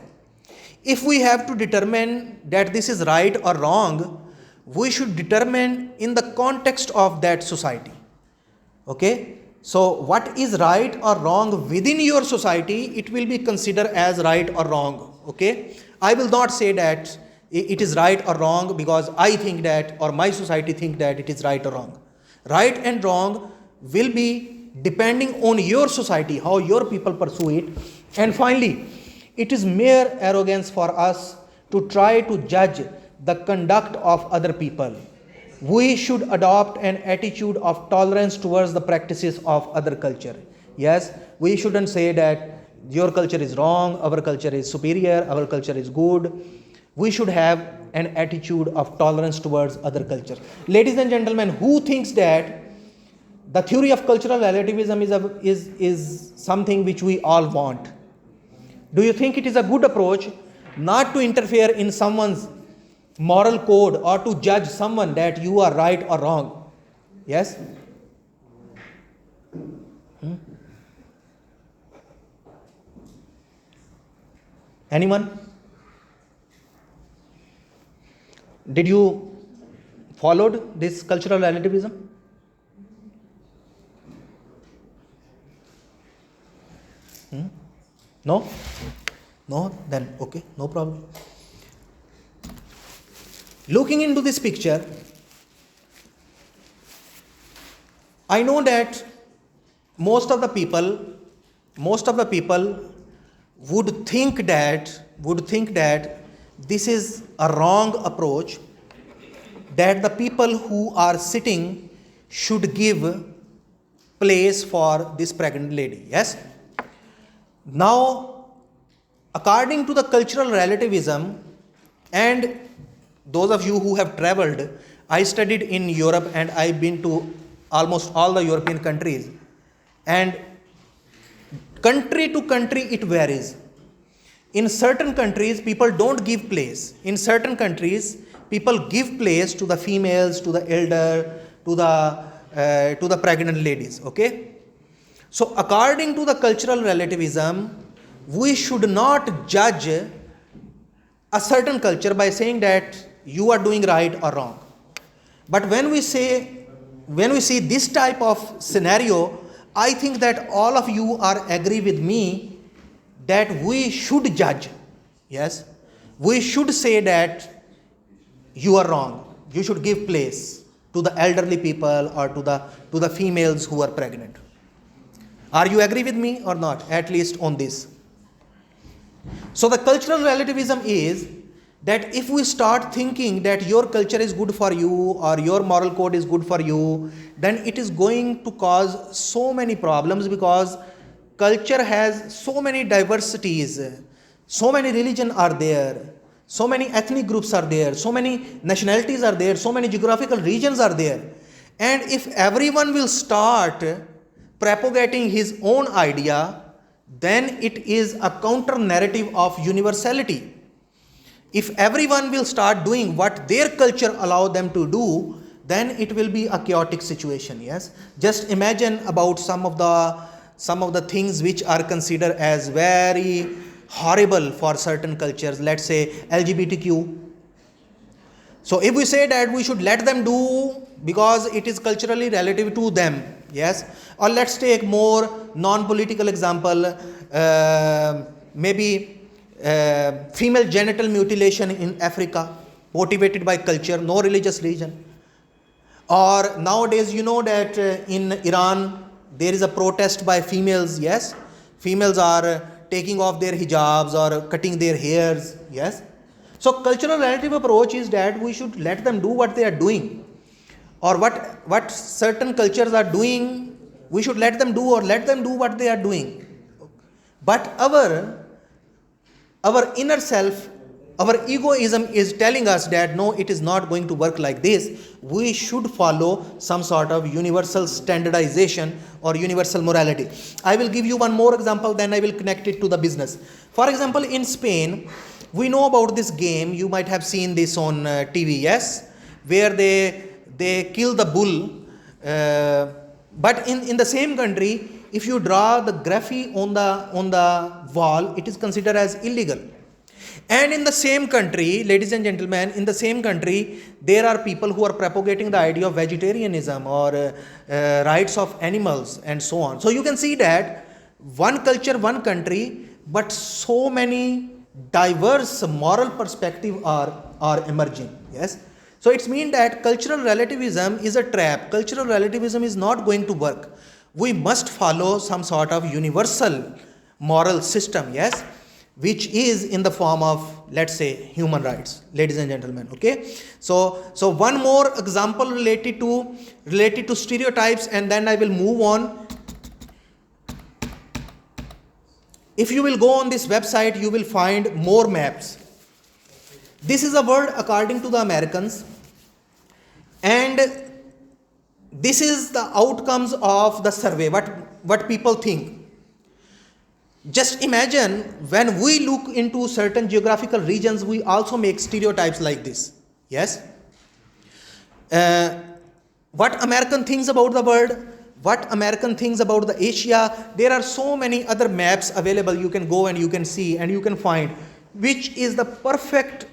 If we have to determine that this is right or wrong, we should determine in the context of that society. Okay. So what is right or wrong within your society, it will be considered as right or wrong. Okay. I will not say that it is right or wrong because I think that, or my society think that it is right or wrong. Right and wrong will be depending on your society, how your people pursue it. And finally, it is mere arrogance for us to try to judge the conduct of other people. We should adopt an attitude of tolerance towards the practices of other culture. Yes, we shouldn't say that your culture is wrong, our culture is superior, our culture is good. We should have an attitude of tolerance towards other cultures. Ladies and gentlemen, who thinks that the theory of cultural relativism is something which we all want? Do you think it is a good approach not to interfere in someone's moral code or to judge someone that you are right or wrong? Yes? Anyone? Did you followed this cultural relativism? No? No? Then okay, no problem. Looking into this picture, I know that most of the people would think that this is a wrong approach, that the people who are sitting should give place for this pregnant lady. Yes? Now, according to the cultural relativism, and those of you who have traveled, I studied in Europe and I've been to almost all the European countries, and country to country it varies. In certain countries, people don't give place. In certain countries, people give place to the females, to the elder, to the pregnant ladies. Okay. So, according to the cultural relativism, we should not judge a certain culture by saying that you are doing right or wrong. But when we see this type of scenario, I think that all of you are agree with me that we should judge. Yes, we should say that you are wrong. You should give place to the elderly people or to the females who are pregnant. Are you agree with me or not? At least on this. So the cultural relativism is that if we start thinking that your culture is good for you or your moral code is good for you, then it is going to cause so many problems, because culture has so many diversities, so many religions are there, so many ethnic groups are there, so many nationalities are there, so many geographical regions are there. And if everyone will start propagating his own idea, then it is a counter narrative of universality. If everyone will start doing what their culture allow them to do, then it will be a chaotic situation. Yes, just imagine about some of the things which are considered as very horrible for certain cultures. Let's say LGBTQ. So if we say that we should let them do because it is culturally relative to them, yes, or let's take more non-political example, maybe female genital mutilation in Africa, motivated by culture, no religious reason. Or nowadays, you know that in Iran there is a protest by females. Yes, females are taking off their hijabs or cutting their hairs. Yes, so cultural relative approach is that we should let them do what they are doing, or what certain cultures are doing, we should let them do, or let them do what they are doing. But our inner self, our egoism is telling us that no, it is not going to work like this. We should follow some sort of universal standardization or universal morality. I will give you one more example, then I will connect it to the business. For example, in Spain, we know about this game. You might have seen this on TV, yes, where they kill the bull. But in the same country, if you draw the graffiti on the wall, it is considered as illegal. And in the same country, ladies and gentlemen, in the same country, there are people who are propagating the idea of vegetarianism or rights of animals and so on. So you can see that one culture, one country, but so many diverse moral perspectives are emerging. Yes. So it's mean that cultural relativism is a trap. Cultural relativism is not going to work. We must follow some sort of universal moral system, yes, which is in the form of, let's say, human rights, ladies and gentlemen. Okay, so one more example related to stereotypes, and then I will move on. If you will go on this website, you will find more maps. This is a word according to the Americans, and this is the outcomes of the survey, what people think. Just imagine, when we look into certain geographical regions, we also make stereotypes like this. Yes? What American thinks about the world, what American thinks about the Asia, there are so many other maps available. You can go and you can see and you can find which is the perfect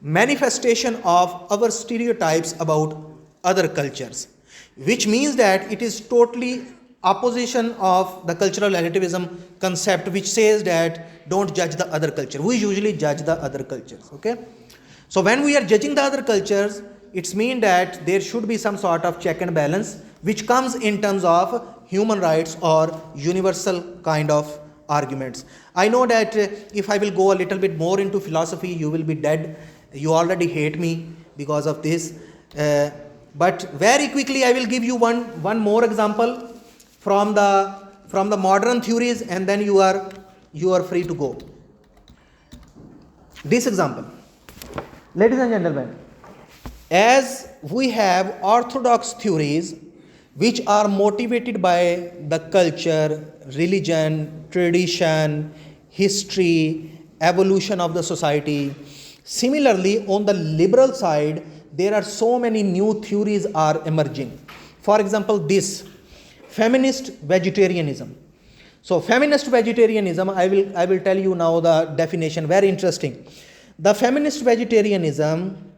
manifestation of our stereotypes about other cultures, which means that it is totally opposition of the cultural relativism concept, which says that don't judge the other culture. We usually judge the other cultures. Okay, so when we are judging the other cultures, it's mean that there should be some sort of check and balance, which comes in terms of human rights or universal kind of arguments. I know that if I will go a little bit more into philosophy, you will be dead. You already hate me because of this. But very quickly, I will give you one more example from the modern theories, and then you are you are free to go. This example, ladies and gentlemen, as we have orthodox theories which are motivated by the culture, religion, tradition, history, evolution of the society. Similarly, on the liberal side, there are so many new theories are emerging. For example, this feminist vegetarianism. So feminist vegetarianism, I will tell you now the definition, very interesting. The feminist vegetarianism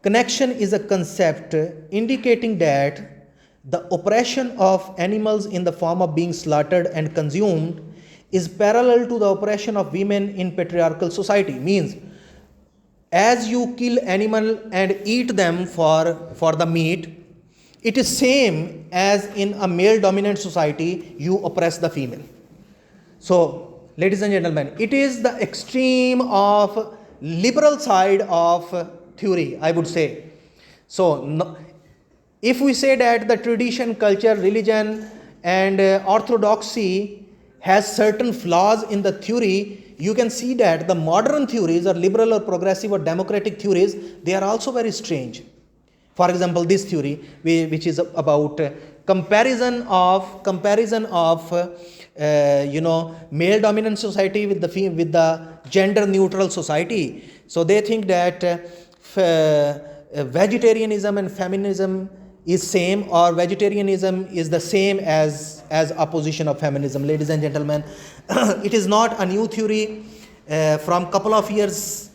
connection is a concept indicating that the oppression of animals in the form of being slaughtered and consumed is parallel to the oppression of women in patriarchal society. Means, as you kill animal and eat them for the meat, it is same as in a male dominant society you oppress the female. So ladies and gentlemen, it is the extreme of liberal side of theory, I would say. So no, if we say that the tradition, culture, religion and orthodoxy has certain flaws in the theory, you can see that the modern theories or liberal or progressive or democratic theories, they are also very strange. For example, this theory which is about comparison of male dominant society with the gender neutral society. So they think that vegetarianism and feminism is same, or vegetarianism is the same as opposition of feminism. Ladies and gentlemen, it is not a new theory. From couple of years,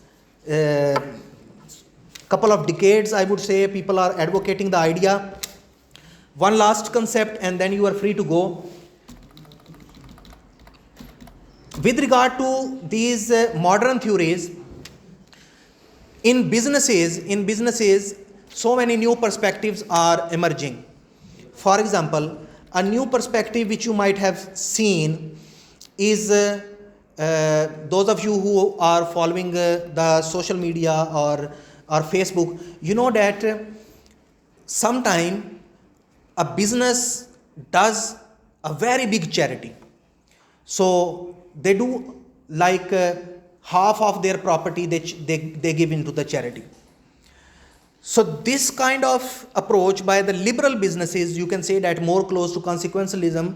couple of decades, I would say, people are advocating the idea. One last concept and then you are free to go. With regard to these modern theories, in businesses, so many new perspectives are emerging. For example, a new perspective which you might have seen is those of you who are following the social media or Facebook, you know that sometime a business does a very big charity. So they do like half of their property they give into the charity. So this kind of approach by the liberal businesses, you can say that more close to consequentialism,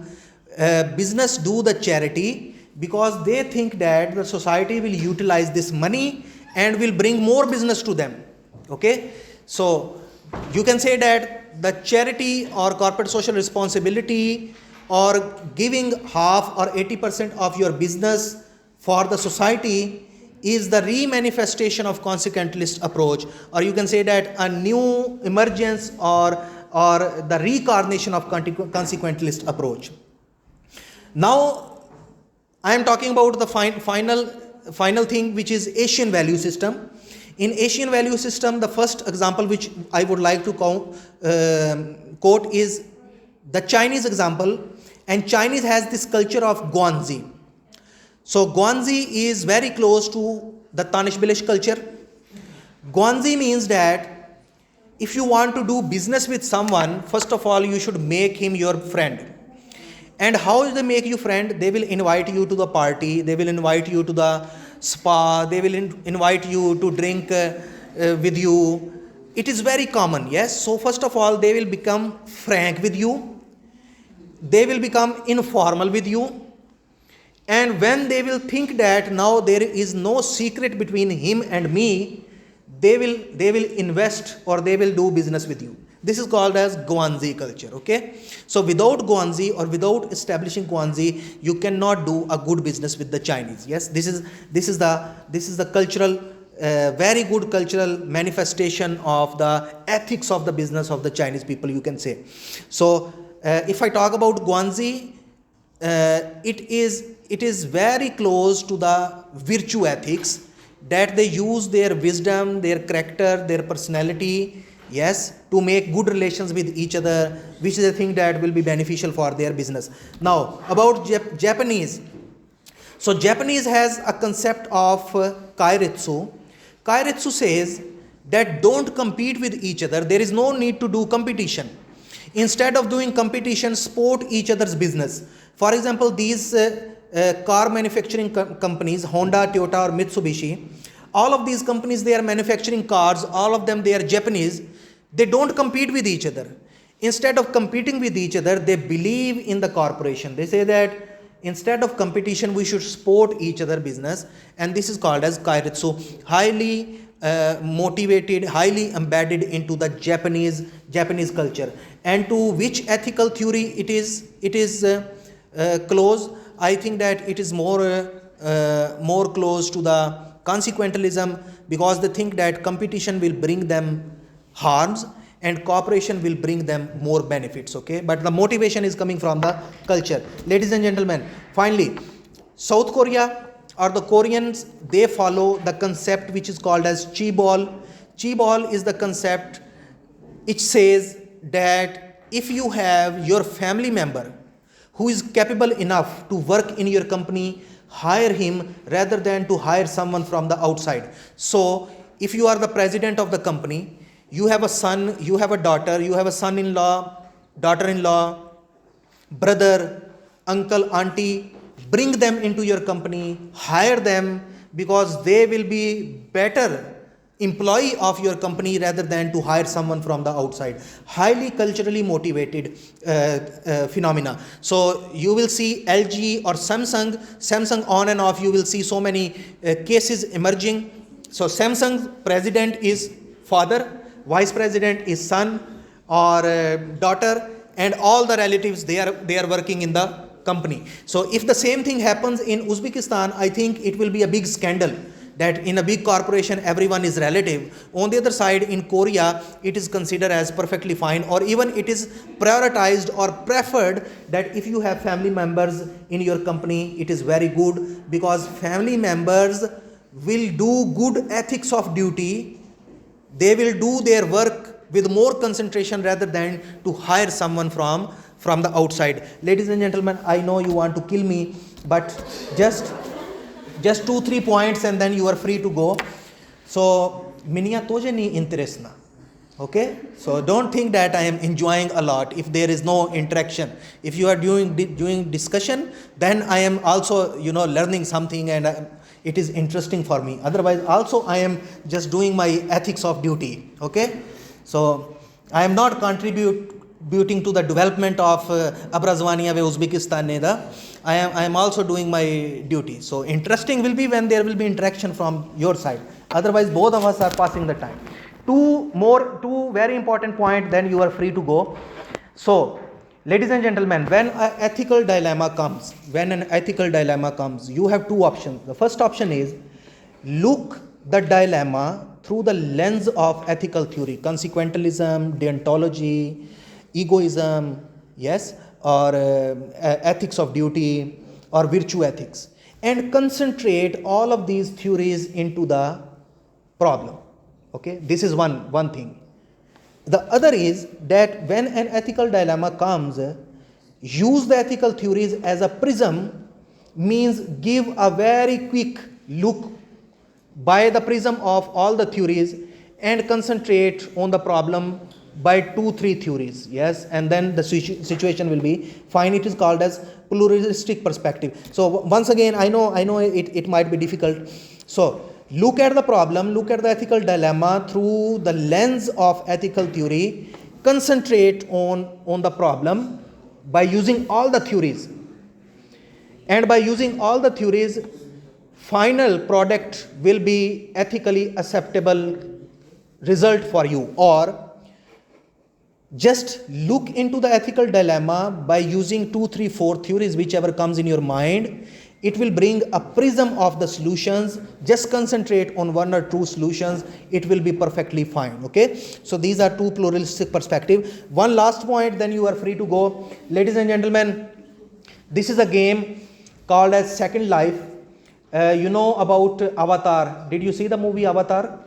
business do the charity because they think that the society will utilize this money and will bring more business to them. Okay, so you can say that the charity or corporate social responsibility or giving half or 80% of your business for the society is the re-manifestation of consequentialist approach, or you can say that a new emergence or the reincarnation of consequentialist approach. Now I am talking about the final thing, which is Asian value system. In Asian value system, the first example which I would like to quote is the Chinese example, and Chinese has this culture of Guanzi. So Guanzi is very close to the Tanishbilish culture. Guanzi means that if you want to do business with someone, first of all you should make him your friend. And how do they make you friend? They will invite you to the party, they will invite you to the spa, they will invite you to drink with you. It is very common, yes. So first of all they will become frank with you, they will become informal with you, and when they will think that now there is no secret between him and me, they will invest or they will do business with you. This is called as Guanzi culture. Okay, so without Guanzi or without establishing Guanzi, you cannot do a good business with the Chinese. Yes, this is the cultural very good cultural manifestation of the ethics of the business of the Chinese people, you can say. So if I talk about Guanzi, it is very close to the virtue ethics, that they use their wisdom, their character, their personality, yes, to make good relations with each other, which is a thing that will be beneficial for their business. Now about Japanese. So Japanese has a concept of kairitsu. Kairitsu says that don't compete with each other. There is no need to do competition. Instead of doing competition, support each other's business. For example, these car manufacturing companies, Honda, Toyota or Mitsubishi, all of these companies, they are manufacturing cars, all of them, they are Japanese. They don't compete with each other. Instead of competing with each other, they believe in the corporation. They say that instead of competition, we should support each other business, and this is called as kairitsu, highly motivated, highly embedded into the Japanese culture. And to which ethical theory it is close? I think that it is more close to the consequentialism, because they think that competition will bring them harms and cooperation will bring them more benefits. Okay, but the motivation is coming from the culture. Ladies and gentlemen, finally, South Korea or the Koreans, they follow the concept which is called as chi-ball. Chi-ball is the concept which says that if you have your family member who is capable enough to work in your company, hire him rather than to hire someone from the outside. So if you are the president of the company, you have a son, you have a daughter, you have a son-in-law, daughter-in-law, brother, uncle, auntie, bring them into your company, hire them, because they will be better employee of your company rather than to hire someone from the outside. Highly culturally motivated phenomena. So you will see LG or Samsung on and off, you will see so many cases emerging. So Samsung president is father, vice president is son or daughter, and all the relatives, they are working in the company. So if the same thing happens in Uzbekistan, I think it will be a big scandal that in a big corporation everyone is relative. On the other side, in Korea, it is considered as perfectly fine, or even it is prioritized or preferred that if you have family members in your company, it is very good, because family members will do good ethics of duty. They will do their work with more concentration rather than to hire someone from the outside. Ladies and gentlemen, I know you want to kill me, but just 2-3 points and then you are free to go. So minia toje ni interest na. Okay, so don't think that I am enjoying a lot if there is no interaction. If you are doing discussion, then I am also learning something, and it is interesting for me. Otherwise also I am just doing my ethics of duty. Okay, so I am not contributing to the development of Abrazwania ve Uzbekistan neda. I am also doing my duty. So interesting will be when there will be interaction from your side. Otherwise both of us are passing the time. Two very important point, then you are free to go. So ladies and gentlemen, when an ethical dilemma comes, you have two options. The first option is look the dilemma through the lens of ethical theory, consequentialism, deontology, egoism, yes, or ethics of duty or virtue ethics, and concentrate all of these theories into the problem. Okay, this is one thing. The other is that when an ethical dilemma comes, use the ethical theories as a prism, means give a very quick look by the prism of all the theories and concentrate on the problem by 2-3 theories, yes, and then the situation will be fine. It is called as pluralistic perspective. So once again, I know it might be difficult. So look at the problem, look at the ethical dilemma through the lens of ethical theory, concentrate on the problem by using all the theories, and by using all the theories, final product will be ethically acceptable result for you. Or just look into the ethical dilemma by using 2, 3, 4 theories, whichever comes in your mind. It will bring a prism of the solutions. Just concentrate on 1 or 2 solutions. It will be perfectly fine. Okay. So these are 2 pluralistic perspectives. One last point, then you are free to go. Ladies and gentlemen, this is a game called as Second Life. You know about Avatar. Did you see the movie Avatar?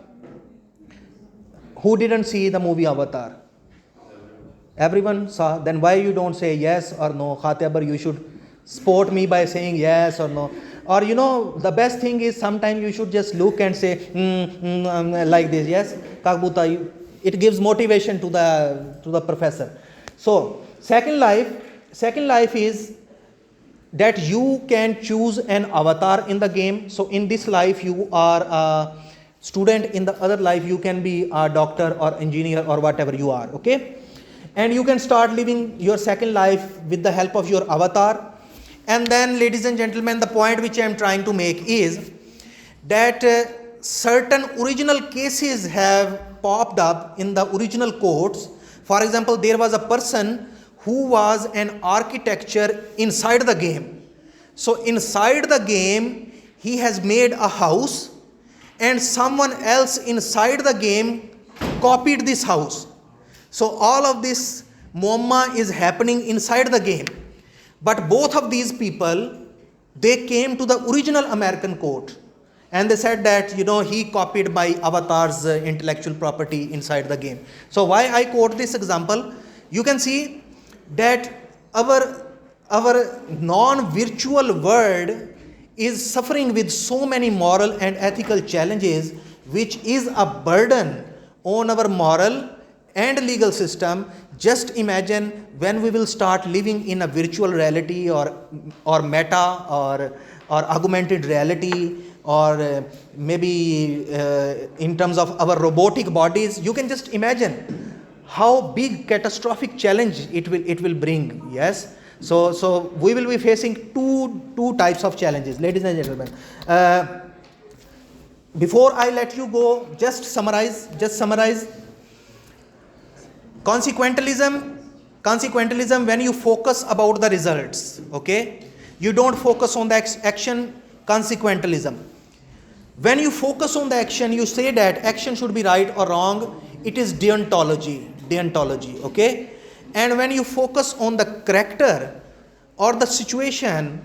Who didn't see the movie Avatar? Everyone saw. Then why you don't say yes or no? Khatiabar, you should support me by saying yes or no. Or the best thing is sometimes you should just look and say like this, yes, Kakbuta. It gives motivation to the professor. So second life is that you can choose an avatar in the game. So in this life you are a student, in the other life you can be a doctor or engineer or whatever you are, okay? And you can start living your second life with the help of your avatar. And then, ladies and gentlemen, the point which I am trying to make is that certain original cases have popped up in the original codes. For example, there was a person who was an architecture inside the game. So inside the game, he has made a house, and someone else inside the game copied this house. So all of this muamma is happening inside the game. But both of these people, they came to the original American code, and they said that, you know, he copied my avatar's intellectual property inside the game. So why I quote this example? You can see that our non-virtual world is suffering with so many moral and ethical challenges, which is a burden on our moral and legal system. Just imagine when we will start living in a virtual reality or meta or augmented reality, or maybe in terms of our robotic bodies. You can just imagine how big catastrophic challenge it will bring. Yes, so we will be facing two types of challenges, ladies and gentlemen. Before I let you go, just summarize. Consequentialism, when you focus about the results, okay, you don't focus on the action. Consequentialism, when you focus on the action, you say that action should be right or wrong. It is deontology, okay. And when you focus on the character or the situation,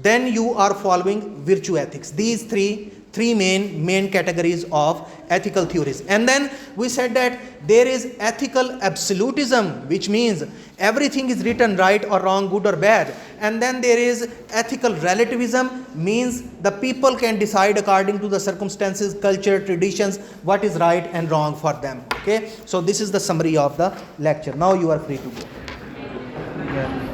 then you are following virtue ethics. These three main categories of ethical theories. And then we said that there is ethical absolutism, which means everything is written right or wrong, good or bad. And then there is ethical relativism, means the people can decide according to the circumstances, culture, traditions, what is right and wrong for them. Okay, so this is the summary of the lecture. Now you are free to go. Yeah.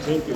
Thank you.